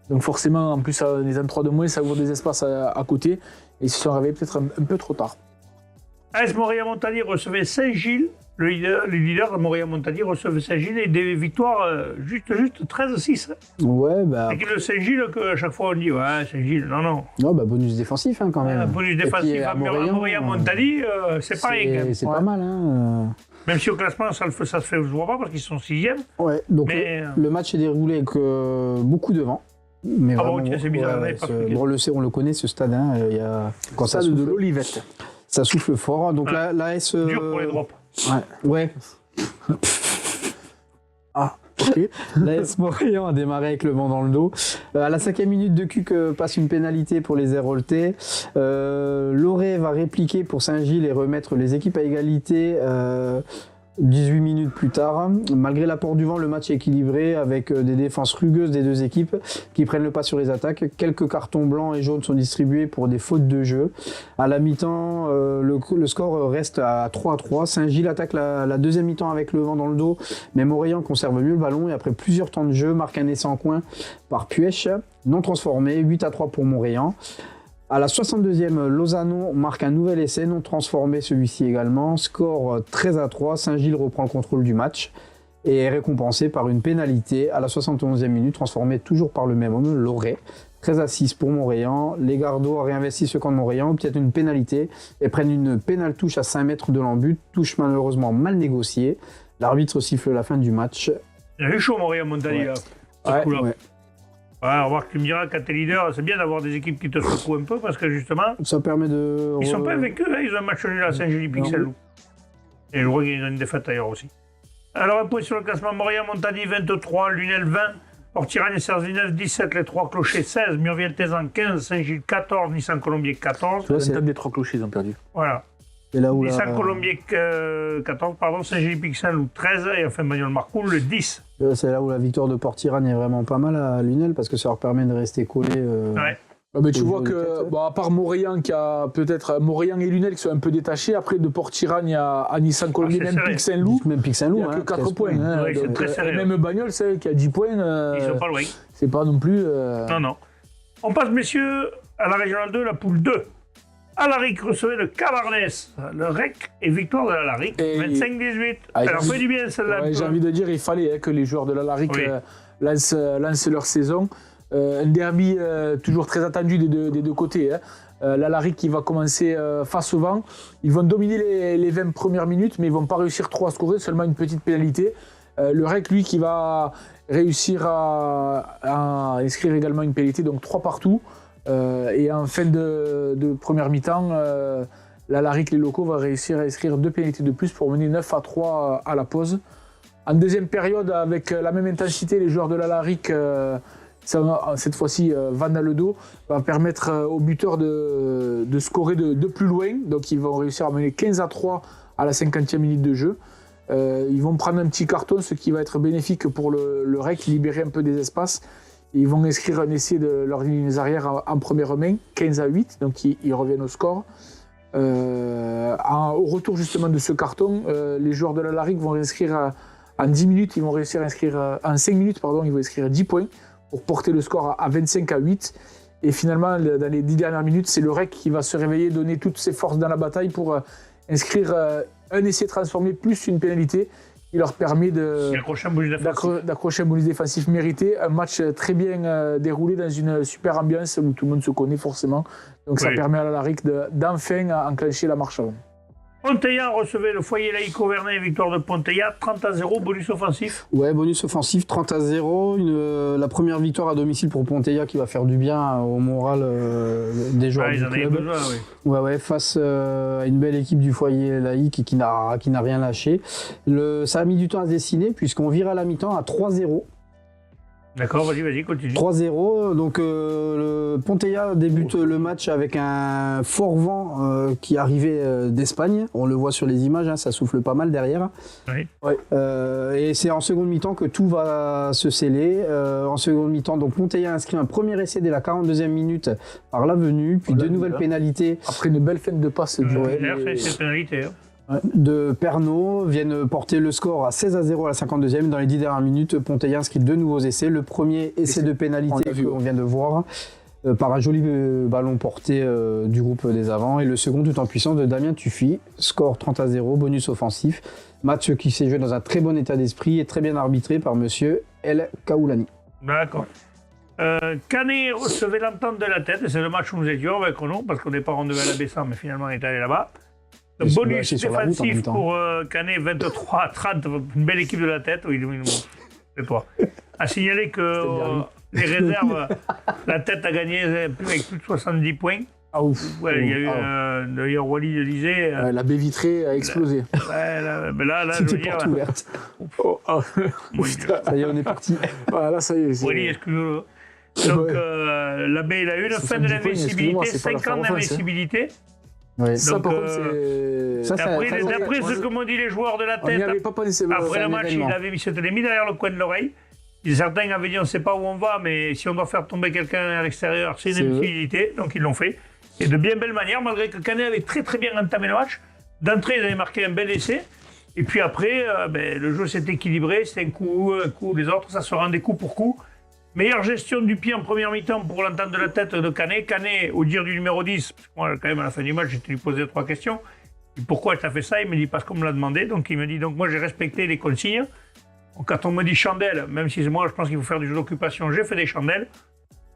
C: Donc forcément, en plus, les en 3 de moins, ça ouvre des espaces à côté. Et ils se sont réveillés peut-être un peu trop tard.
A: AS Montréal-Montagny recevait Saint-Gilles. Le leader de Montréal-Montagny recevait Saint-Gilles et des victoires juste 13-6.
D: Ouais, bah.
A: Et que le Saint-Gilles, à chaque fois on dit, ouais, Saint-Gilles, non.
D: Non, bah bonus défensif quand même.
A: Bonus défensif à Montréal-Montagny, c'est pareil quand même.
D: C'est pas mal, hein.
A: Même si au classement, ça se fait, je vois pas, parce qu'ils sont 6e.
D: Ouais, donc
A: mais,
D: le match est déroulé avec beaucoup de vent. Mais
A: ah
D: vraiment,
A: bon, c'est bizarre.
D: On le connaît, ce stade. Hein,
C: quand ça souffle de l'Olivette.
D: Ça souffle fort. Donc la AS.
A: Dur pour les drops.
D: Ouais.
C: Ah, ok.
D: L'AS Montréal a démarré avec le vent dans le dos. À la 5e minute de Cuc passe une pénalité pour les Héroltais. Loré va répliquer pour Saint-Gilles et remettre les équipes à égalité 18 minutes plus tard. Malgré l'apport du vent, le match est équilibré avec des défenses rugueuses des deux équipes qui prennent le pas sur les attaques. Quelques cartons blancs et jaunes sont distribués pour des fautes de jeu. À la mi-temps, le score reste à 3-3. Saint-Gilles attaque la deuxième mi-temps avec le vent dans le dos, mais Montréal conserve mieux le ballon et après plusieurs temps de jeu, marque un essai en coin par Puech, non transformé, 8-3 pour Montréal. À la 62e, Lozano marque un nouvel essai, non transformé celui-ci également. Score 13-3, Saint-Gilles reprend le contrôle du match et est récompensé par une pénalité à la 71e minute, transformée toujours par le même homme, Loré. 13-6 pour Montréal. Les Gardois réinvestissent ce camp de Montréal, obtiennent une pénalité et prennent une pénale touche à 5 mètres de l'embut, touche malheureusement mal négociée. L'arbitre siffle la fin du match.
A: Il a eu chaud Montréal-Montagny là.
D: Ouais.
A: Ouais, on va voir que tu me diras, quand t'es leader, c'est bien d'avoir des équipes qui te secouent un peu parce que justement.
D: Ça permet de.
A: Ils sont pas invaincus, hein, ils ont un match nul à Saint-Gilles-Pixel. Et je crois qu'ils ont une défaite ailleurs aussi. Alors, un point sur le classement Montréal-Montagny 23, Lunel 20, Port-Tirane et Cerzineux 17, les 3 clochers 16, Murviel-Tézan 15, Saint-Gilles 14, Nissan-Colombier 14.
C: C'est la des 3 clochers, ils ont perdu.
A: Voilà. Nissan-Colombier 14, pardon, Saint-Gilles-Pixel 13 et enfin Bagnols-Marcoul le 10.
D: C'est là où la victoire de Port-Tirane est vraiment pas mal à Lunel parce que ça leur permet de rester collés.
A: Ouais.
C: Mais tu vois que, à part Montréal qui a peut-être Montréal et Lunel qui sont un peu détachés, après de Port-Tirane, il y a Nissan-Colombier, même Pic-Saint-Loup.
D: Même Pic-Saint-Loup,
C: il n'y a que 4 points. Hein,
A: ouais, c'est très serré.
C: Même Bagnols, qui a 10 points.
A: Ils sont pas loin.
C: C'est pas non plus.
A: Non. On passe, messieurs, à la régionale 2, la poule 2. Alaric recevait le Cabarnès, le REC et victoire de l'Alaric, 25-18. Alors, fait du bien celle-là.
C: Ouais, j'ai envie de dire, il fallait que les joueurs de l'Alaric lancent leur saison. Un derby toujours très attendu des deux côtés. L'Alaric qui va commencer face au vent. Ils vont dominer les 20 premières minutes, mais ils ne vont pas réussir trop à scorer, seulement une petite pénalité. Le REC, lui, qui va réussir à inscrire également une pénalité, donc 3 partout. Et en fin de première mi-temps, l'Alaric, les locaux, vont réussir à inscrire 2 pénalités de plus pour mener 9-3 à la pause. En deuxième période, avec la même intensité, les joueurs de l'Alaric, cette fois-ci Van dans le dos, va permettre aux buteurs de scorer de plus loin. Donc ils vont réussir à mener 15-3 à la 50e minute de jeu. Ils vont prendre un petit carton, ce qui va être bénéfique pour le REC, libérer un peu des espaces. Ils vont inscrire un essai de leurs lignes arrière en première main, 15-8, donc ils reviennent au score. Au retour justement de ce carton, les joueurs de l'Alaric vont inscrire en 10 minutes, ils vont réussir à inscrire, en 5 minutes, pardon, ils vont inscrire 10 points pour porter le score à 25-8. Et finalement, dans les 10 dernières minutes, c'est le REC qui va se réveiller, donner toutes ses forces dans la bataille pour inscrire un essai transformé plus une pénalité qui leur permet d'accrocher un bonus défensif mérité. Un match très bien déroulé dans une super ambiance où tout le monde se connaît forcément. Donc ça permet à l'Alaric d'enfin enclencher la marche avant.
A: Ponteilla recevait le foyer laïque Auvernais, victoire de Ponteilla, 30-0, bonus offensif.
D: Ouais, bonus offensif, 30-0. La première victoire à domicile pour Ponteilla qui va faire du bien au moral des joueurs du club.
A: Besoin, oui.
D: Ouais, face à une belle équipe du foyer laïque qui n'a rien lâché. Ça a mis du temps à se dessiner puisqu'on vire à la mi-temps à 3-0.
A: D'accord, vas-y, continue.
D: 3-0. Donc, le Ponteilla débute le match avec un fort vent qui arrivait d'Espagne. On le voit sur les images, hein, ça souffle pas mal derrière.
A: Oui.
D: Et c'est en seconde mi-temps que tout va se sceller. En seconde mi-temps, donc Ponteilla inscrit un premier essai dès la 42e minute par l'avenue, puis deux nouvelles pénalités.
C: Après une belle fin de passe du
A: D'ailleurs, c'est cette pénalité.
D: De Pernod viennent porter le score à 16-0 à la 52e. Dans les 10 dernières minutes, Ponteilla inscrit deux nouveaux essais. Le premier essai de pénalité qu'on vient de voir par un joli ballon porté du groupe des avants. Et le second tout en puissance de Damien Tuffy. Score 30-0, bonus offensif. Match qui s'est joué dans un très bon état d'esprit et très bien arbitré par monsieur El Kaoulani.
A: D'accord. Canet recevait l'entente de la tête. C'est le match où nous étions avec Renaud, parce qu'au départ on devait aller à Bessan, mais finalement on est allé là-bas. Bonus défensif pour Canet, 23-30, une belle équipe de la tête. Oui, c'est toi. À signaler que les réserves, la tête a gagné avec plus de 70 points.
C: Ah ouf.
A: Ouais, il y a eu, d'ailleurs, Wally le disait.
C: La baie vitrée a explosé.
A: Mais là, je veux dire.
D: Porte ouverte. Ça y est, on est parti.
C: Voilà, ça y est.
A: Wally, excuse-moi. Donc, la baie, il a eu la fin de l'investibilité, 5 ans d'investibilité.
D: Ouais.
C: Ça, par contre, c'est.
A: D'après ce que m'ont dit les joueurs de la tête, après le match, il s'était mis derrière le coin de l'oreille. Certains avaient dit on ne sait pas où on va, mais si on doit faire tomber quelqu'un à l'extérieur, c'est une impossibilité. Donc ils l'ont fait. Et de bien belle manière, malgré que Canet avait très très bien entamé le match. D'entrée, ils avaient marqué un bel essai. Et puis après, le jeu s'est équilibré. C'était un coup, les autres, ça se rendait coup pour coup. Meilleure gestion du pied en première mi-temps pour l'entente de la tête de Canet. Canet, au dire du numéro 10, parce que moi, quand même, à la fin du match, j'ai lui posé 3 questions. Et pourquoi tu as fait ça? Il me dit parce qu'on me l'a demandé. Donc il me dit, donc moi, j'ai respecté les consignes. Donc, quand on me dit chandelle, même si moi, je pense qu'il faut faire du jeu d'occupation, j'ai fait des chandelles.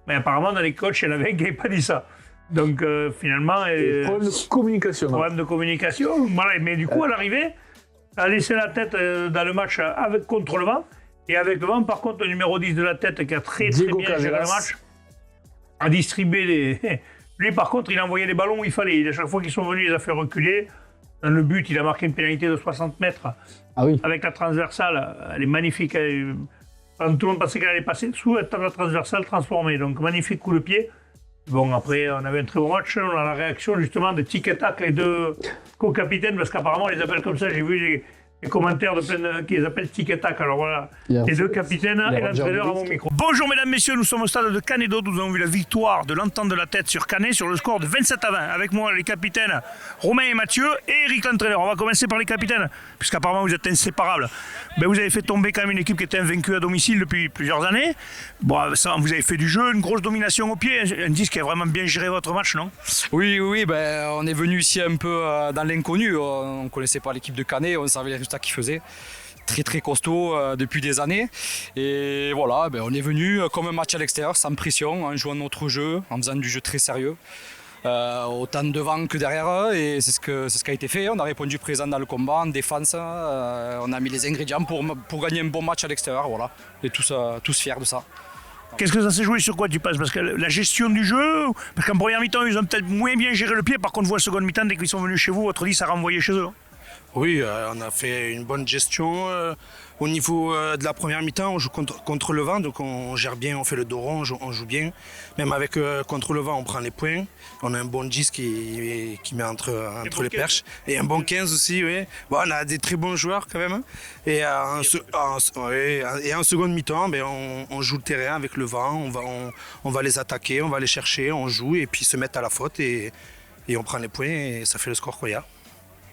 A: Mais apparemment, dans les coachs, il y en avait un qui n'avait pas dit ça. Donc finalement...
C: Problème de communication.
A: Problème de communication. Voilà. Mais du coup, à l'arrivée, ça a laissé la tête dans le match contre le vent. Et avec le vent, par contre, le numéro 10 de la tête qui a très bien géré le match, a distribué les... Lui, par contre, il a envoyé les ballons où il fallait. À chaque fois qu'ils sont venus, il les a fait reculer. Dans le but, il a marqué une pénalité de 60 mètres.
D: Ah oui.
A: Avec la transversale. Elle est magnifique. Tout le monde pensait qu'elle allait passer dessous, elle tape la transversale transformée. Donc, magnifique coup de pied. Bon, après, on avait un très bon match. On a la réaction, justement, de Tic et Tac, les deux co-capitaines, parce qu'apparemment, on les appelle comme ça. J'ai vu les commentaires de plein qui les appellent Tic et Tac. Alors voilà, les deux capitaines et l'entraîneur à mon micro.
B: Bonjour mesdames, messieurs, nous sommes au stade de Canet-d'Aude. Nous avons vu la victoire de l'entente de la tête sur Canet sur le score de 27-20. Avec moi, les capitaines Romain et Mathieu et Eric l'entraîneur. On va commencer par les capitaines, puisqu'apparemment vous êtes inséparables. Vous avez fait tomber quand même une équipe qui était invaincue à domicile depuis plusieurs années. Bon, ça, vous avez fait du jeu, une grosse domination au pied. Un disque qui a vraiment bien géré votre match, non?
F: Oui, on est venu ici un peu dans l'inconnu. On ne connaissait pas l'équipe de Canet, on savait les résultats qu'ils faisaient. Très costaud depuis des années. Et voilà, on est venu comme un match à l'extérieur, sans pression, en jouant notre jeu, en faisant du jeu très sérieux. Autant devant que derrière eux, et c'est ce qui a été fait. On a répondu présent dans le combat, en défense. On a mis les ingrédients pour gagner un bon match à l'extérieur. Voilà. Et tous fiers de ça.
B: Qu'est-ce que ça s'est joué sur quoi tu penses? Parce que la gestion du jeu, parce qu'en première mi-temps, ils ont peut-être moins bien géré le pied. Par contre, vous, en seconde mi-temps, dès qu'ils sont venus chez vous, votre 10 a renvoyé chez eux.
G: Oui, on a fait une bonne gestion. Au niveau de la première mi-temps, on joue contre le vent, donc on gère bien, on fait le dos rond, on joue bien. Même avec contre le vent, on prend les points. On a un bon 10 qui met entre les perches. Et un bon 15 aussi, oui. Bon, on a des très bons joueurs quand même. Et en seconde mi-temps, on joue le terrain avec le vent, on va les attaquer, on va les chercher, on joue et puis se mettre à la faute et on prend les points et ça fait le score qu'il y a.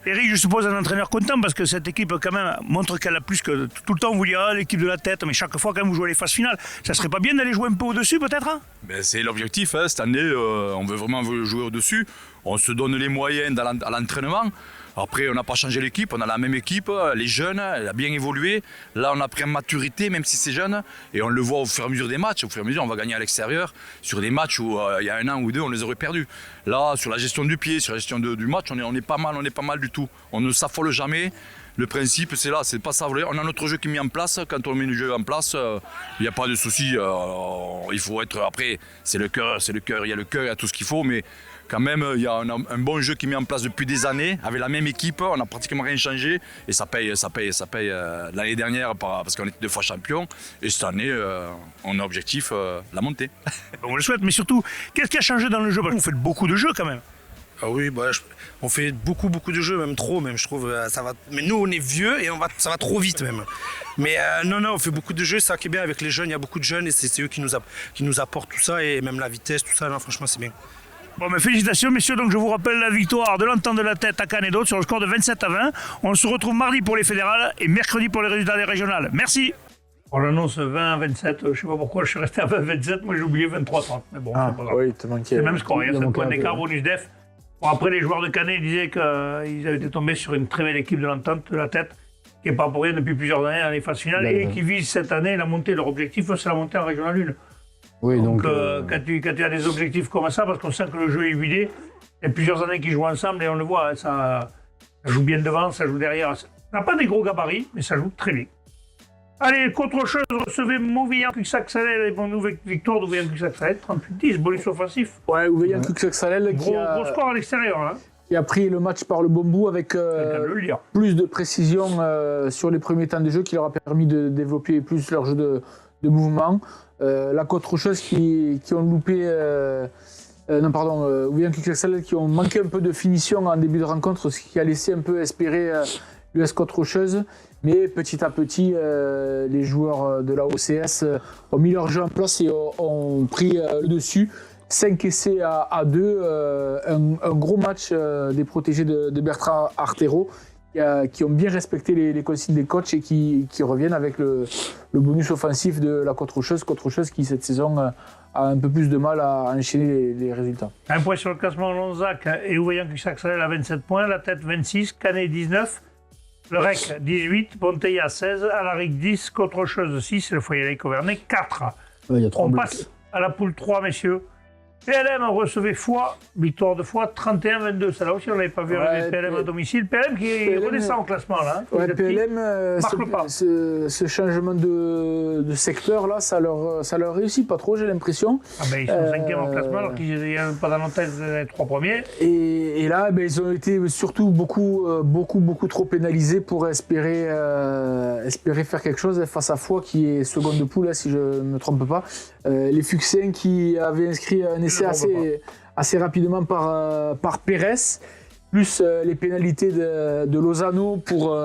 B: Eric, je suppose un entraîneur content parce que cette équipe quand même montre qu'elle a plus que tout le temps on vous dit l'équipe de la tête, mais chaque fois quand vous jouez les phases finales, ça serait pas bien d'aller jouer un peu au-dessus peut-être
H: C'est l'objectif, cette année on veut vraiment jouer au-dessus, on se donne les moyens à l'entraînement. Après on n'a pas changé l'équipe, on a la même équipe, les jeunes, elle a bien évolué. Là on a pris en maturité même si c'est jeune et on le voit au fur et à mesure des matchs, au fur et à mesure on va gagner à l'extérieur sur des matchs où il y a un an ou deux on les aurait perdus. Là sur la gestion du pied, sur la gestion du match on est pas mal du tout, on ne s'affole jamais. Le principe c'est là, c'est pas s'affoler, on a notre jeu qui est mis en place, quand on met le jeu en place, il n'y a pas de souci, il faut être, après c'est le cœur, il y a le cœur, il y a tout ce qu'il faut mais quand même, il y a un bon jeu qui est mis en place depuis des années, avec la même équipe, on n'a pratiquement rien changé, et ça paye. L'année dernière, parce qu'on était 2 fois champion, et cette année, on a objectif la montée.
B: On le souhaite, mais surtout, qu'est-ce qui a changé dans le jeu? Parce que vous faites beaucoup de jeux quand même.
G: Ah oui, on fait beaucoup de jeux, même trop, même je trouve. Ça va. Mais nous, on est vieux et ça va trop vite même. Mais non, on fait beaucoup de jeux. Ça qui est bien avec les jeunes, il y a beaucoup de jeunes et c'est eux qui nous apportent tout ça et même la vitesse, tout ça. Non, franchement, c'est bien.
B: Bon, mais félicitations messieurs, donc je vous rappelle la victoire de l'Entente de la Tête à Canet-d'Aude sur le score de 27 à 20. On se retrouve mardi pour les fédérales et mercredi pour les résultats des régionales. Merci.
A: On l'annonce 20 à 27, je ne sais pas pourquoi je suis resté à 20 à 27, moi j'ai oublié 23 à 30. Mais bon, c'est pas grave.
C: Oui, te manquait.
A: C'est le même score, il y a 5 points d'écart, bonus def. Bon, après, les joueurs de Canet disaient qu'ils avaient été tombés sur une très belle équipe de l'Entente de la Tête, qui n'est pas pour rien depuis plusieurs années dans les phases finales, et qui vise cette année la montée. Leur objectif, c'est la montée en Régional 1.
D: Oui,
A: Donc quand tu as des objectifs comme ça, parce qu'on sent que le jeu est huilé, il y a plusieurs années qu'ils jouent ensemble et on le voit, hein, ça joue bien devant, ça joue derrière. Ça n'a pas des gros gabarits, mais ça joue très bien. Allez, contre chose, recevez Mauveillant Cuxac-Salel et bonne victoire d'Ouveillant Cuxac-Salel, 38-10, bonus offensif.
C: Ouais, Ouveillant Cuxac-Salel
A: Gros score à l'extérieur. Hein.
C: Qui a pris le match par le bon bout avec plus de précision sur les premiers temps de jeu, qui leur a permis de développer plus leur jeu de mouvement. La côte rocheuse qui ont loupé, Ouveillant Cuxac-Salel qui ont manqué un peu de finition en début de rencontre, ce qui a laissé un peu espérer l'US côte rocheuse. Mais petit à petit, les joueurs de la OCS ont mis leur jeu en place et ont pris le dessus. 5 essais à 2, un gros match des protégés de Bertrand Artero qui ont bien respecté les consignes des coachs et qui reviennent avec le bonus offensif de la Côte Rocheuse qui cette saison a un peu plus de mal à enchaîner les résultats.
A: Un point sur le classement, Lonzac et Ouveillant Cuxac-Salel à 27 points, la Tête 26, Canet 19, le REC 18, Ponteilla 16, Alaric 10, Côte Rocheuse 6 et le Foyer Lake Auvernais 4.
D: Ouais,
A: on passe à la poule 3, messieurs. PLM recevait Foix, victoire de Foix 31-22. Ça là aussi, on n'avait pas vu arriver PLM à domicile. PLM qui redescend au classement là.
C: Ouais, PLM, ce changement de secteur là, ça leur réussit pas trop, j'ai l'impression.
A: Ah ben, ils sont 5e au classement alors qu'ils n'avaient pas dans l'entête les 3 premiers.
C: Et là, ben, ils ont été surtout beaucoup trop pénalisés pour espérer faire quelque chose face à Foix qui est seconde de poule, si je ne me trompe pas. Les Fuxins qui avaient inscrit un essai assez rapidement par Pérez, plus les pénalités de Lozano pour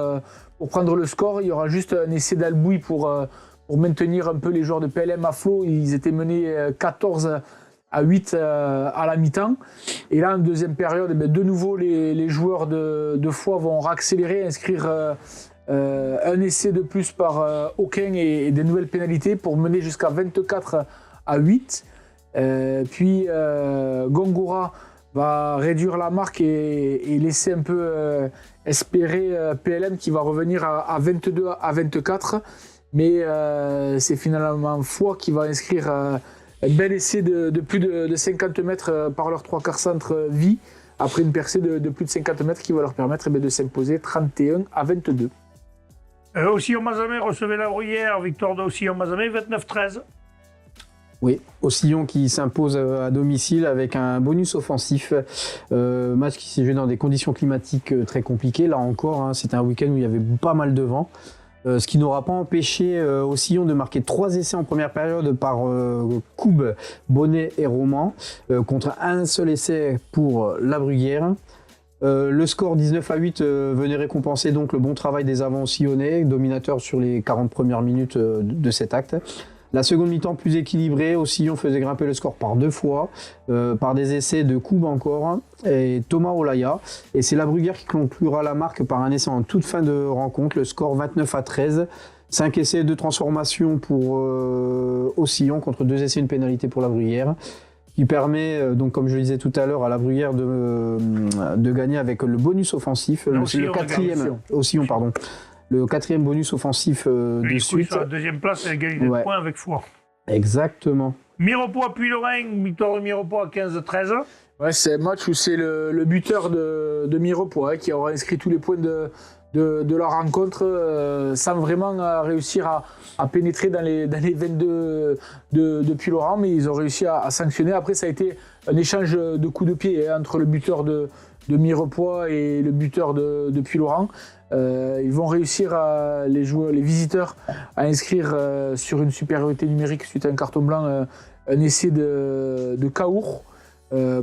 C: prendre le score. Il y aura juste un essai d'Albouy pour maintenir un peu les joueurs de PLM à flot. Ils étaient menés 14-8 à la mi-temps. Et là, en deuxième période, de nouveau, les joueurs de Foix vont accélérer, inscrire un essai de plus par Aucun et des nouvelles pénalités pour mener jusqu'à 24-8. Puis Gongora va réduire la marque et laisser un peu espérer PLM qui va revenir à 22-24. Mais c'est finalement Foix qui va inscrire un bel essai de plus de 50 mètres par leur 3/4 centre vie, après une percée de plus de 50 mètres qui va leur permettre de s'imposer 31-22.
A: Ocillon-Mazamet recevait la Bruyère, victoire d'Ocillon-Mazamet 29-13.
D: Oui, Ocillon qui s'impose à domicile avec un bonus offensif. Match qui s'est joué dans des conditions climatiques très compliquées. Là encore, c'était un week-end où il y avait pas mal de vent. Ce qui n'aura pas empêché Ocillon de marquer 3 essais en première période par Coube, Bonnet et Roman, contre un seul essai pour la Bruyère. Le score 19-8 venait récompenser donc le bon travail des avants ocillonnais, dominateurs sur les 40 premières minutes de cet acte. La seconde mi-temps plus équilibrée, Ocillon faisait grimper le score par 2 fois, par des essais de Coube encore, et Thomas Olaya. Et c'est la Bruyère qui conclura la marque par un essai en toute fin de rencontre, le score 29-13. 5 essais de transformation pour Ocillon contre 2 essais, une pénalité pour la Bruyère, qui permet, donc comme je le disais tout à l'heure, à la Bruyère de gagner avec le bonus offensif, le 4e, Ocillon, pardon. Le 4e bonus offensif de suite.
A: Sur la 2e place, égalité de points avec Foix.
D: Exactement.
A: Mirepoix puis Lorraine, victoire de Mirepoix à 15-13.
C: Ouais, c'est un match où c'est le buteur de Mirepoix qui aura inscrit tous les points de de la rencontre sans vraiment réussir à pénétrer dans les 22 de Puy-Laurent, mais ils ont réussi à sanctionner. Après, ça a été un échange de coups de pied entre le buteur de Mirepoix et le buteur de Puy-Laurent. Ils vont réussir, les visiteurs, à inscrire sur une supériorité numérique suite à un carton blanc un essai de Caour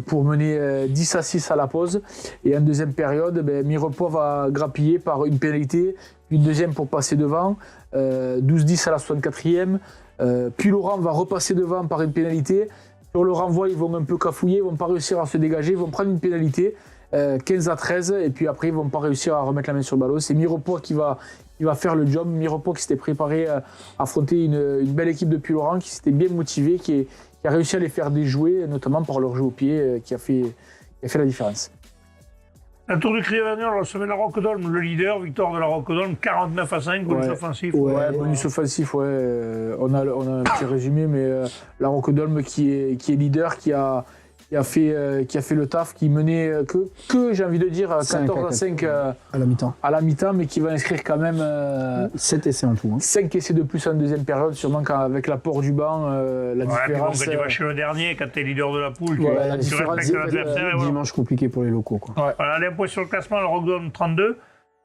C: pour mener 10-6 à la pause. Et en deuxième période, Mirepoix va grappiller par une pénalité, une deuxième pour passer devant, 12-10 à la 64e. Puis Laurent va repasser devant par une pénalité. Sur le renvoi, ils vont un peu cafouiller, ils ne vont pas réussir à se dégager, ils vont prendre une pénalité, 15-13, et puis après, ils ne vont pas réussir à remettre la main sur le ballon. C'est Mirepoix qui va faire le job. Mirepoix qui s'était préparé à affronter une belle équipe de Puy-Laurent, qui s'était bien motivée, qui a réussi à les faire déjouer, notamment par leur jeu au pied, qui a fait la différence.
A: Un tour du Crié-Verniol recevait la Roquedolme, le leader, victoire de la Roquedolme, 49-5, bonus offensif.
C: Ouais, bonus offensif, ouais. On a un petit résumé, mais la Roquedolme qui est leader, qui a fait le taf, qui menait que j'ai envie de dire 14-5 à la mi-temps, mais qui va inscrire quand même
D: 7 essais en tout.
C: 5 essais de plus en deuxième période, sûrement qu'avec l'apport du banc, la différence.
A: Quand tu vas chez le dernier, quand tu es leader de la poule,
C: la différence
A: respectes l'adversaire.
D: Dimanche compliqué pour les locaux, quoi.
A: Ouais. Voilà, les points sur le classement, le Roquedolme 32,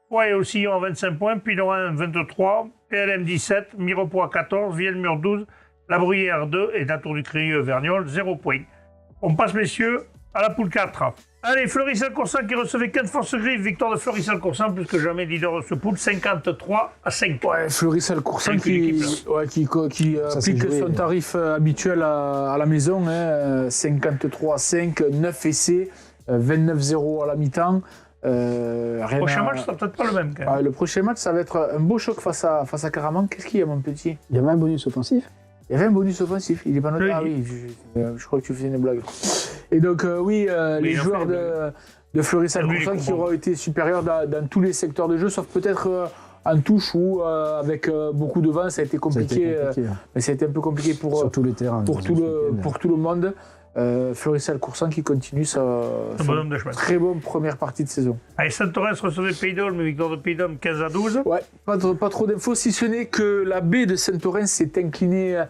A: Poix et Oussillon 25 points, Puy-Laurent 23, PLM 17, Mirepoix 14, Vielmur 12, La Bruyère 2 et la Tour du Crié-Verniol 0 points. On passe, messieurs, à la poule 4. Allez, Fleury-Salcoursan qui recevait 4 forces grises. Victoire de Fleury-Salcoursan, plus que jamais leader de ce poule, 53-5.
C: Ouais, Fleury-Salcoursan qui applique son tarif habituel à la maison. 53-5, 9 essais, 29-0 à la mi-temps.
A: Le prochain match, ça peut-être pas le même. Quand même.
C: Le prochain match, ça va être un beau choc face à Caraman. Qu'est-ce qu'il y a, mon petit?
D: Il y avait un bonus offensif.
C: Il y avait un bonus offensif, il est pas noté. Ah oui, je crois que tu faisais une blague. Et donc les joueurs de Fleury-Salcoursan qui auront été supérieurs dans tous les secteurs de jeu, sauf peut-être en touche où avec beaucoup de vent, ça a été compliqué. Mais ça a été un peu compliqué pour tous les terrains, pour tout le monde. Fleury-Salcoursan qui continue sa très bonne première partie de saison.
A: Allez, Saint-Orens recevait Pays-d'Olme, victoire de Pays-d'Olme 15-12.
C: Ouais, pas trop d'infos, si ce n'est que la baie de Saint-Orens s'est inclinée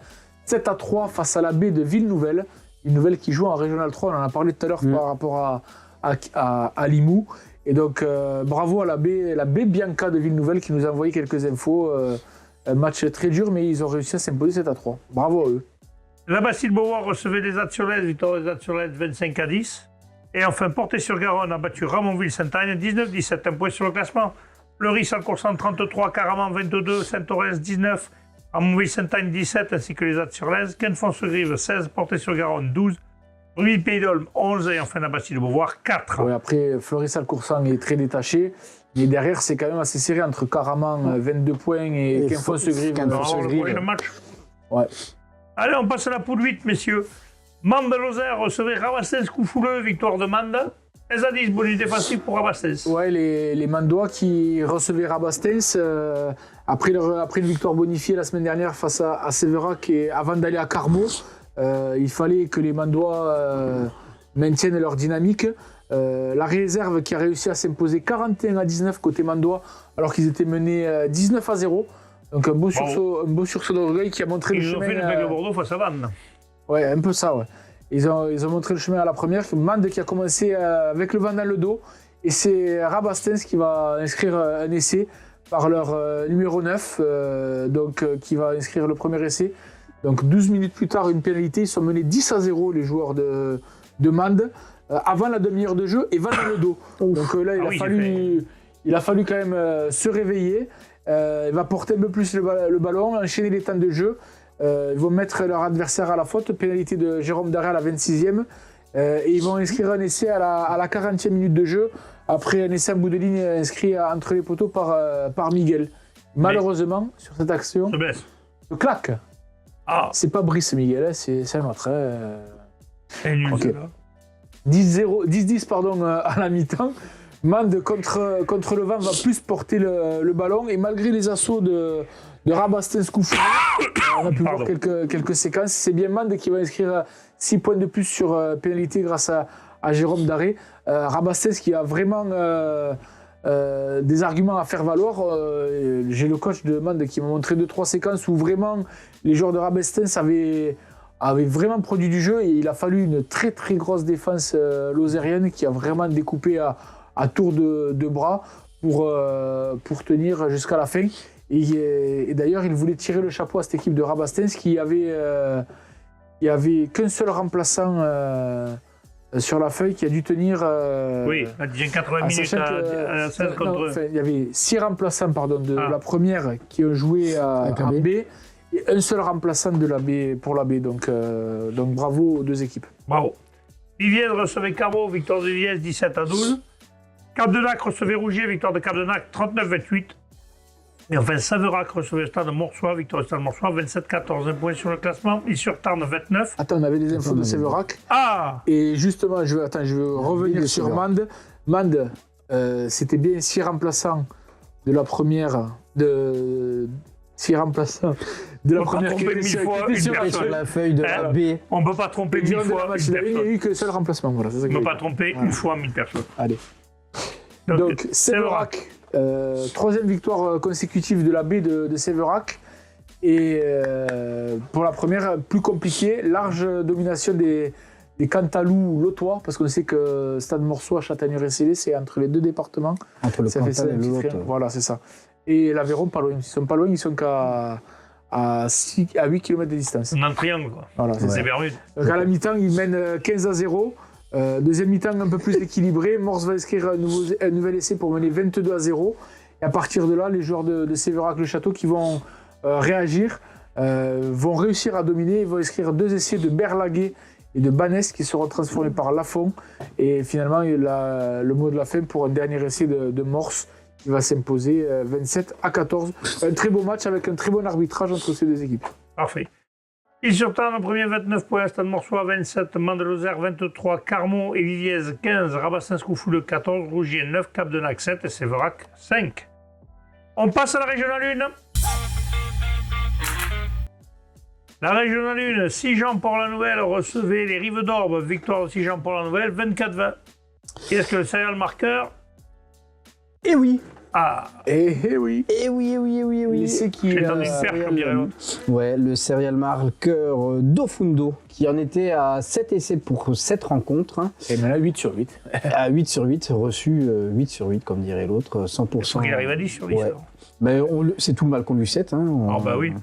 C: 7-3 face à la baie de Ville-Nouvelle. Ville-Nouvelle qui joue en Régional 3, on en a parlé tout à l'heure par rapport à Limoux. Et donc bravo à la baie Bianca de Ville-Nouvelle qui nous a envoyé quelques infos. Un match très dur, mais ils ont réussi à s'imposer 7-3. Bravo à eux.
A: La Bastille-Beauvoir recevait les Azuraises, victoire des Azuraises 25-10. Et enfin, Portet-sur-Garonne a battu Ramonville-Sainte-Agne 19-17, un point sur le classement. Fleury-Salcoursan 33, Caraman 22, Saint-Orens 19, Ramonville-Sainte-Agne 17, ainsi que les Azuraises, Quennes-Fonce-Grive 16, Portet-sur-Garonne 12, Rueil-Pays-d'Olme 11 et enfin la Bastille-Beauvoir 4.
C: Ouais, après, Fleury-Salcoursan est très détaché. Mais derrière, c'est quand même assez serré entre Caraman 22 points et Quennes-Fonce-Grive.
A: Le match.
C: Ouais.
A: Allez, on passe à la poule 8, messieurs. Mande-Lozère recevait Rabastens Coufouleux, victoire de Mande. 16-10, bonus défensif pour Rabastens.
C: Ouais, les Mandois qui recevaient Rabastens après une victoire bonifiée la semaine dernière face à Sévérac et avant d'aller à Carmaux. Il fallait que les Mandois maintiennent leur dynamique. La réserve qui a réussi à s'imposer 41-19 côté Mandois alors qu'ils étaient menés 19-0. Donc un beau sursaut d'orgueil qui a montré le chemin.
A: Ils ont fait le bec de Bordeaux face à Vannes.
C: Ouais, un peu ça, ouais. Ils ont montré le chemin à la première. Mande qui a commencé avec le vent dans le dos. Et c'est Rabastens qui va inscrire un essai par leur numéro 9, qui va inscrire le premier essai. Donc 12 minutes plus tard, une pénalité. Ils sont menés 10-0 les joueurs de Mande avant la demi-heure de jeu et vent dans le dos. Donc là, il a fallu quand même se réveiller. Il va porter un peu plus le ballon, enchaîner les temps de jeu. Ils vont mettre leur adversaire à la faute, pénalité de Jérôme Daré à la 26e. Et ils vont inscrire un essai à la 40e minute de jeu, après un essai en bout de ligne inscrit entre les poteaux par Miguel. Malheureusement, sur cette action, le claque. Ah. C'est pas Brice Miguel, c'est un autre. Okay. 10-10 à la mi-temps. Mande contre le vent va plus porter le ballon et malgré les assauts de Rabastens Coufouleux, on a pu voir quelques séquences. C'est bien Mande qui va inscrire 6 points de plus sur pénalité grâce à Jérôme Daré. Rabastens qui a vraiment des arguments à faire valoir. J'ai le coach de Mende qui m'a montré 2-3 séquences où vraiment les joueurs de Rabastens avaient vraiment produit du jeu et il a fallu une très très grosse défense lozérienne qui a vraiment découpé à tour de bras pour tenir jusqu'à la fin. Et d'ailleurs, il voulait tirer le chapeau à cette équipe de Rabastens qui avait qu'un seul remplaçant sur la feuille qui a dû tenir.
A: Oui, à 80 minutes à 16 contre eux.
C: Il y avait 6 remplaçants de la première qui ont joué à B et un seul remplaçant de la B pour la B. Donc bravo aux deux équipes.
A: Bravo. Viviers recevait Carreau, victoire de Viviers 17-12. Capdenac recevait Rougier, victoire de Capdenac 39-28. Et enfin, Saverac recevait le Stade Morsois, victoire du Stade Morsois 27-14. Un point sur le classement. Et sur Tarn 29.
C: Attends, on avait des infos de Saverac.
A: Ah.
C: Et justement, je veux revenir sur Mende. Mende, c'était bien 6 remplaçants de la première. 6 remplaçants de la première qui étaient
D: sur la feuille de la B.
A: On ne peut pas tromper 1000 fois.
C: Il n'y a eu qu'un seul remplacement. Voilà,
A: on ne peut pas tromper une fois 1000 personnes.
C: Allez. Donc Saverac, 3e victoire consécutive de la B de Saverac. Et pour la première, plus compliqué, large domination des Cantalou lotois, parce qu'on sait que Stade Morsois, Châtaigneraie-Célé, c'est entre les deux départements.
D: Entre le Cantal et le Lot.
C: Voilà, c'est ça. Et l'Aveyron, pas loin. Ils sont pas loin, ils sont qu'à 8 km de distance.
A: On a un triangle, quoi.
C: Voilà,
A: c'est permis.
C: Donc à la mi-temps, ils mènent 15-0. Deuxième mi-temps un peu plus équilibré. Morse va inscrire un nouvel essai pour mener 22-0. Et à partir de là, les joueurs de Sévérac-le-Château qui vont réagir, vont réussir à dominer. Ils vont inscrire 2 essais de Berlaguet et de Banès qui seront transformés par Lafont. Et finalement, le mot de la fin pour un dernier essai de Morse qui va s'imposer 27-14. Un très beau match avec un très bon arbitrage entre ces deux équipes.
A: Parfait. Il sur Tarn, le premier 29 points, Stade Morsois 27, Mande-Lozère 23, Carmont et Viviez 15, Rabastens-Coufouleux 14, Rougier 9, Capdenac 7 et Sévérac 5. On passe à la Régionale 1. La Régionale 1, Sijan-Port-la-Nouvelle recevait les Rives d'Orbe, victoire de Sijan-Port-la-Nouvelle 24-20. Est-ce que le serial marqueur?
D: Eh oui.
A: Ah.
C: Eh oui.
D: Eh oui.
C: C'est qui
A: est dans une perche, comme dirait l'autre.
D: Ouais, le serial marqueur Dofundo, qui en était à 7 essais pour 7 rencontres.
C: Et maintenant 8 sur 8.
D: À 8 sur 8, reçu 8 sur 8, comme dirait l'autre, 100%.
A: Il arrive à 10 sur 10.
D: Ouais. Mais c'est tout le mal qu'on lui souhaite.
A: Ah bah oui.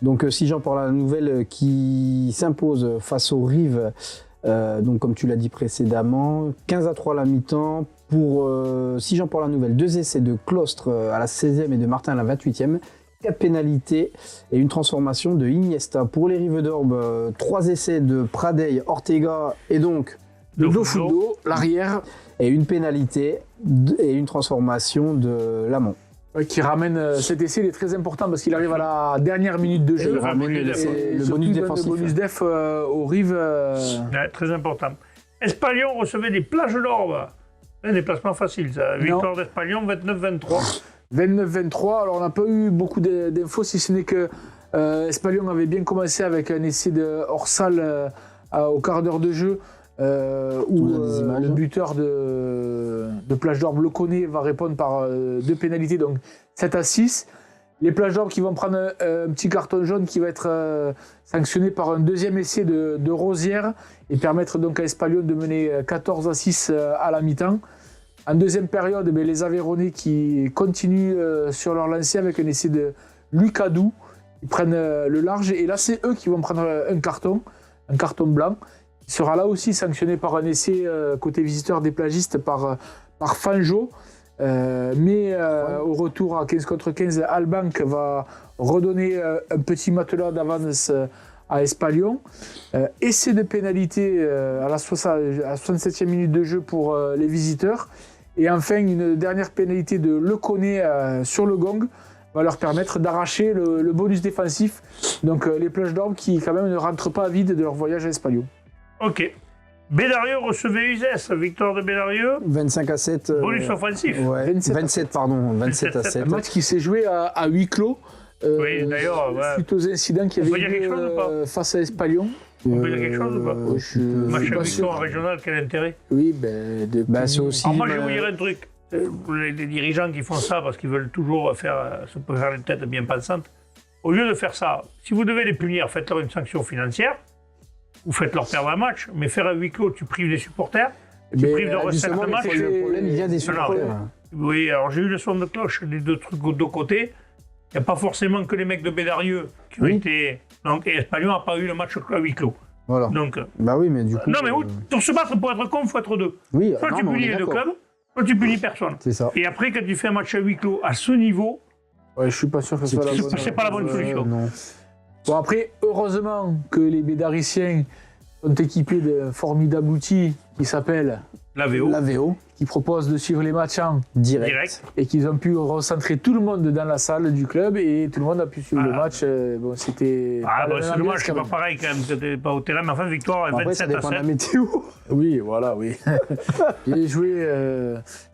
D: Donc Sijan-Port-la-Nouvelle qui s'impose face aux Rives, donc comme tu l'as dit précédemment, 15-3 à la mi-temps. Pour Sijan-Port-la-Nouvelle, 2 essais de Clostre à la 16e et de Martin à la 28e, 4 pénalités et une transformation de Iniesta. Pour les Rives d'Orbe, 3 essais de Pradey, Ortega et donc
C: de Dofundo, l'arrière.
D: Et une pénalité et une transformation de Lamont.
C: Qui ramène cet essai, il est très important parce qu'il arrive à la dernière minute de jeu.
D: Il ramène le bonus défensif.
C: Le bonus def aux Rives.
A: Ouais, très important. Espalion recevait des Plages d'Orbe. Un déplacement facile, ça. Victoire d'Espalion, 29-23.
C: 29-23. Alors, on n'a pas eu beaucoup d'infos, si ce n'est que Espalion avait bien commencé avec un essai de hors-salle au quart d'heure de jeu, où le buteur de Plage d'Orbe, le connaît, va répondre par 2 pénalités, donc 7-6. Les Plages d'Orbe qui vont prendre un petit carton jaune qui va être sanctionné par un 2e essai de Rosière et permettre donc à Espalion de mener 14-6 à la mi-temps. En deuxième période, les Aveyronnais qui continuent sur leur lancée avec un essai de Lucadou. Ils prennent le large et là c'est eux qui vont prendre un carton blanc. Il sera là aussi sanctionné par un essai côté visiteur des plagistes par Fanjo. Mais au retour à 15 contre 15, Albank va redonner un petit matelas d'avance à Espalion. Essai de pénalité à la 67e minute de jeu pour les visiteurs. Et enfin, une dernière pénalité de Leconnet sur le gong va leur permettre d'arracher le bonus défensif. Donc les Plages d'Orbe qui quand même ne rentrent pas à vide de leur voyage à Espalion.
A: Ok. Bédarieux recevait Uzès, victoire de Bédarieux.
D: 25-7.
A: Bonus offensif.
D: Ouais, 27 pardon, 27-7.
C: Un match qui s'est joué à huis clos.
A: Oui, d'ailleurs.
C: Suite aux incidents qu'il y avait eu face à Espalion.
A: On peut dire quelque chose ou pas? Match à victoire régional, quel intérêt?
C: Oui,
D: c'est aussi.
A: Alors moi, je vais vous dire un truc. les dirigeants qui font ça parce qu'ils veulent toujours se faire les têtes bien pensantes, au lieu de faire ça, si vous devez les punir, faites-leur une sanction financière, ou faites-leur perdre un match, mais faire un huis clos, tu prives les supporters, tu prives de recettes de match.
D: Le problème, il vient des supporters.
A: Oui, alors j'ai eu le son de cloche des deux trucs de côté. Il n'y a pas forcément que les mecs de Bédarieux qui ont été. Donc, et Espagnon n'a pas eu le match à huis clos.
D: Voilà.
A: Donc,
D: bah oui, mais du coup.
A: Non, mais pour se battre, pour être con, il faut être deux.
D: Oui,
A: soit tu punis les deux clubs, soit tu punis personne.
D: C'est ça.
A: Et après, quand tu fais un match à huis clos à ce niveau.
C: Ouais, je suis pas sûr que ce soit la bonne.
A: C'est pas la bonne solution.
D: Non.
C: Bon, après, heureusement que les Bédariciens sont équipés d'un formidable outil qui s'appelle
A: l'AVO,
C: qui propose de suivre les matchs en
A: direct.
C: Et qu'ils ont pu recentrer tout le monde dans la salle du club et tout le monde a pu suivre le match. Bon, c'était.
A: C'est dommage, c'est pas pareil quand même, c'était pas au terrain, mais enfin, victoire 27
D: ça dépend
A: à 7.
D: de la météo.
C: Oui, voilà, oui. J'ai joué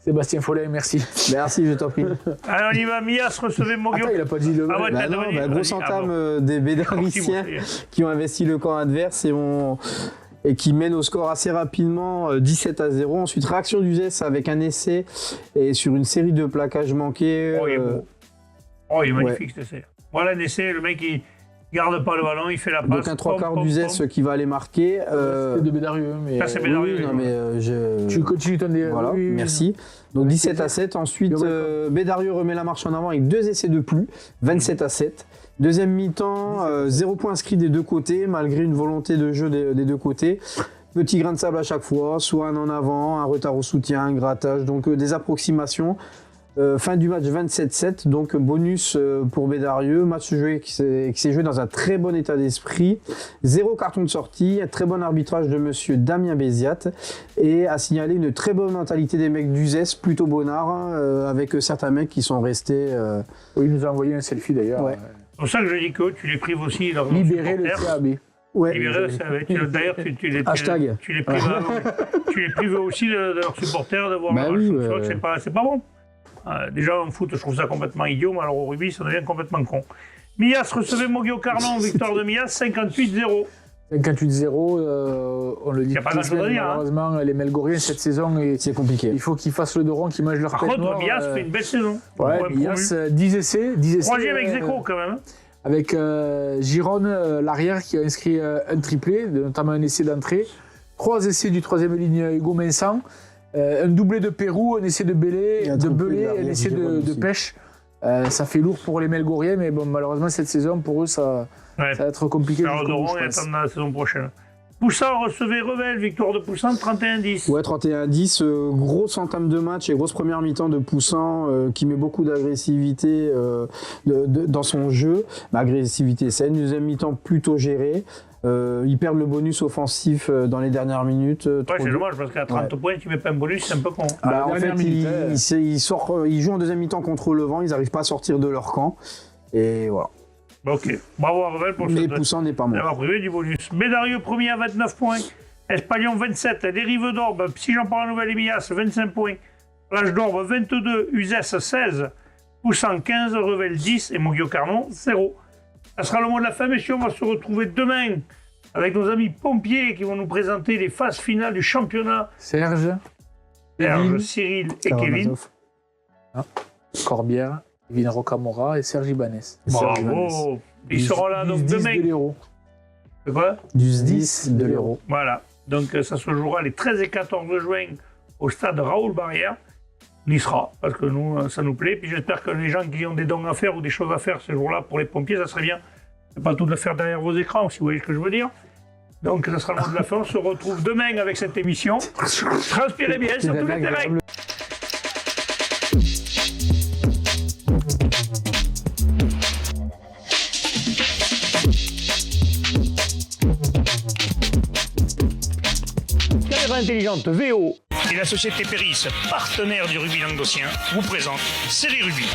C: Sébastien Follet, merci.
D: Merci, je t'en prie.
A: Allez, on y va, Mias, recevez Mogio.
C: Attends, il a pas dit le.
A: Ah ouais,
D: Bah non, grosse entame des Bédariciens qui ont investi le camp adverse et qui mène au score assez rapidement, 17-0. Ensuite, réaction d'Uzès avec un essai et sur une série de plaquages manqués.
A: Il est beau. Il est magnifique cet essai. Voilà un essai, le mec il garde pas le ballon, il fait la passe.
D: Donc un 3/4 d'Uzès qui va aller marquer.
C: C'était de Bédarieux. Mais
A: ça c'est Bédarieux.
D: Oui, non, mais
C: tu continues ton délire.
D: Voilà, merci. Donc 17-7. Ensuite, Bédarieux remet la marche en avant avec 2 essais de plus, 27-7. Deuxième mi-temps, 0 point inscrit des deux côtés, malgré une volonté de jeu des deux côtés. Petit grain de sable à chaque fois, soit un en avant, un retard au soutien, un grattage, donc des approximations. Fin du match 27-7, donc bonus pour Bédarieux. Match qui s'est joué dans un très bon état d'esprit. 0 carton de sortie, un très bon arbitrage de monsieur Damien Béziat. Et à signaler une très bonne mentalité des mecs d'Uzès, plutôt bonnard, avec certains mecs qui sont restés.
C: Oui, il nous a envoyé un selfie d'ailleurs.
D: Ouais.
A: C'est pour ça que je dis que tu les prives aussi.
C: Libérer le CAB.
D: Ouais.
A: Libérer le CAB. D'ailleurs, tu les prives aussi de leurs supporters de voir le match. Je crois que c'est pas bon. Déjà en foot, je trouve ça complètement idiot, mais alors au rugby, ça devient complètement con. Mias recevait Mogio Carnon, victoire de Mias, 58-0.
C: 58-0, on le dit.
A: Il n'y a pas grand-chose à dire.
C: Malheureusement, les Melgoriens cette saison,
D: c'est compliqué.
C: Il faut qu'ils fassent le dos rond, qu'ils mangent leur tête noire.
A: Par contre, Mias fait une belle saison.
C: Ouais, Mias, 10 essais.
A: 3e ex-aequo quand même.
C: Avec Giron, l'arrière, qui a inscrit un triplé, notamment un essai d'entrée. 3 essais du 3e ligne, Hugo Vincent. Un doublé de Pérou, un essai de Belay, un essai de Pêche. Ça fait lourd pour les Melgoriens, mais bon, malheureusement, cette saison, pour eux, ça va être compliqué.
A: Alors, Doron et attendre la saison prochaine. Poussant recevait Revel, victoire de Poussant, 31-10.
D: Ouais, 31-10, grosse entame de match et grosse première mi-temps de Poussant qui met beaucoup d'agressivité dans son jeu. Agressivité saine, deuxième mi-temps plutôt gérée. Ils perdent le bonus offensif dans les dernières minutes.
A: Ouais, c'est dommage parce qu'à 30 points, tu mets pas un bonus, c'est un peu con.
D: En fait, ils jouent en deuxième mi-temps contre le vent, ils n'arrivent pas à sortir de leur camp. Et voilà.
A: Ok, bravo à Revel pour
D: mais Poussant n'est pas mort.
A: D'avoir privé du bonus. Bédarieux premier à 29 points. Espagnon 27. Les Rives d'Orbe, si j'en parle à Nouvelle Emias, 25 points. Plage d'Orbe 22. Uzès 16. Poussant 15. Revel 10. Et Mogio Carnon 0. Ça sera le mot de la fin, messieurs. On va se retrouver demain avec nos amis pompiers qui vont nous présenter les phases finales du championnat.
C: Serge,
A: Cyril et Kevin.
C: Corbière. Kevin Rocamora et Serge Ibanez.
A: Bravo. Ils seront là donc demain.
C: De
A: quoi?
D: Du 10 de l'Hérault.
A: Voilà. Donc ça se jouera les 13 et 14 juin au stade Raoul Barrière. On y sera, parce que nous, ça nous plaît. Puis j'espère que les gens qui ont des dons à faire ou des choses à faire ce jour-là pour les pompiers, ça serait bien. C'est pas tout de le faire derrière vos écrans, si vous voyez ce que je veux dire. Donc ça sera le mot de la fin. On se retrouve demain avec cette émission. Transpirez bien sur tous les terrains. Intelligente VO
B: et la société Péris, partenaire du rugby languedocien, vous présente Série Rugby.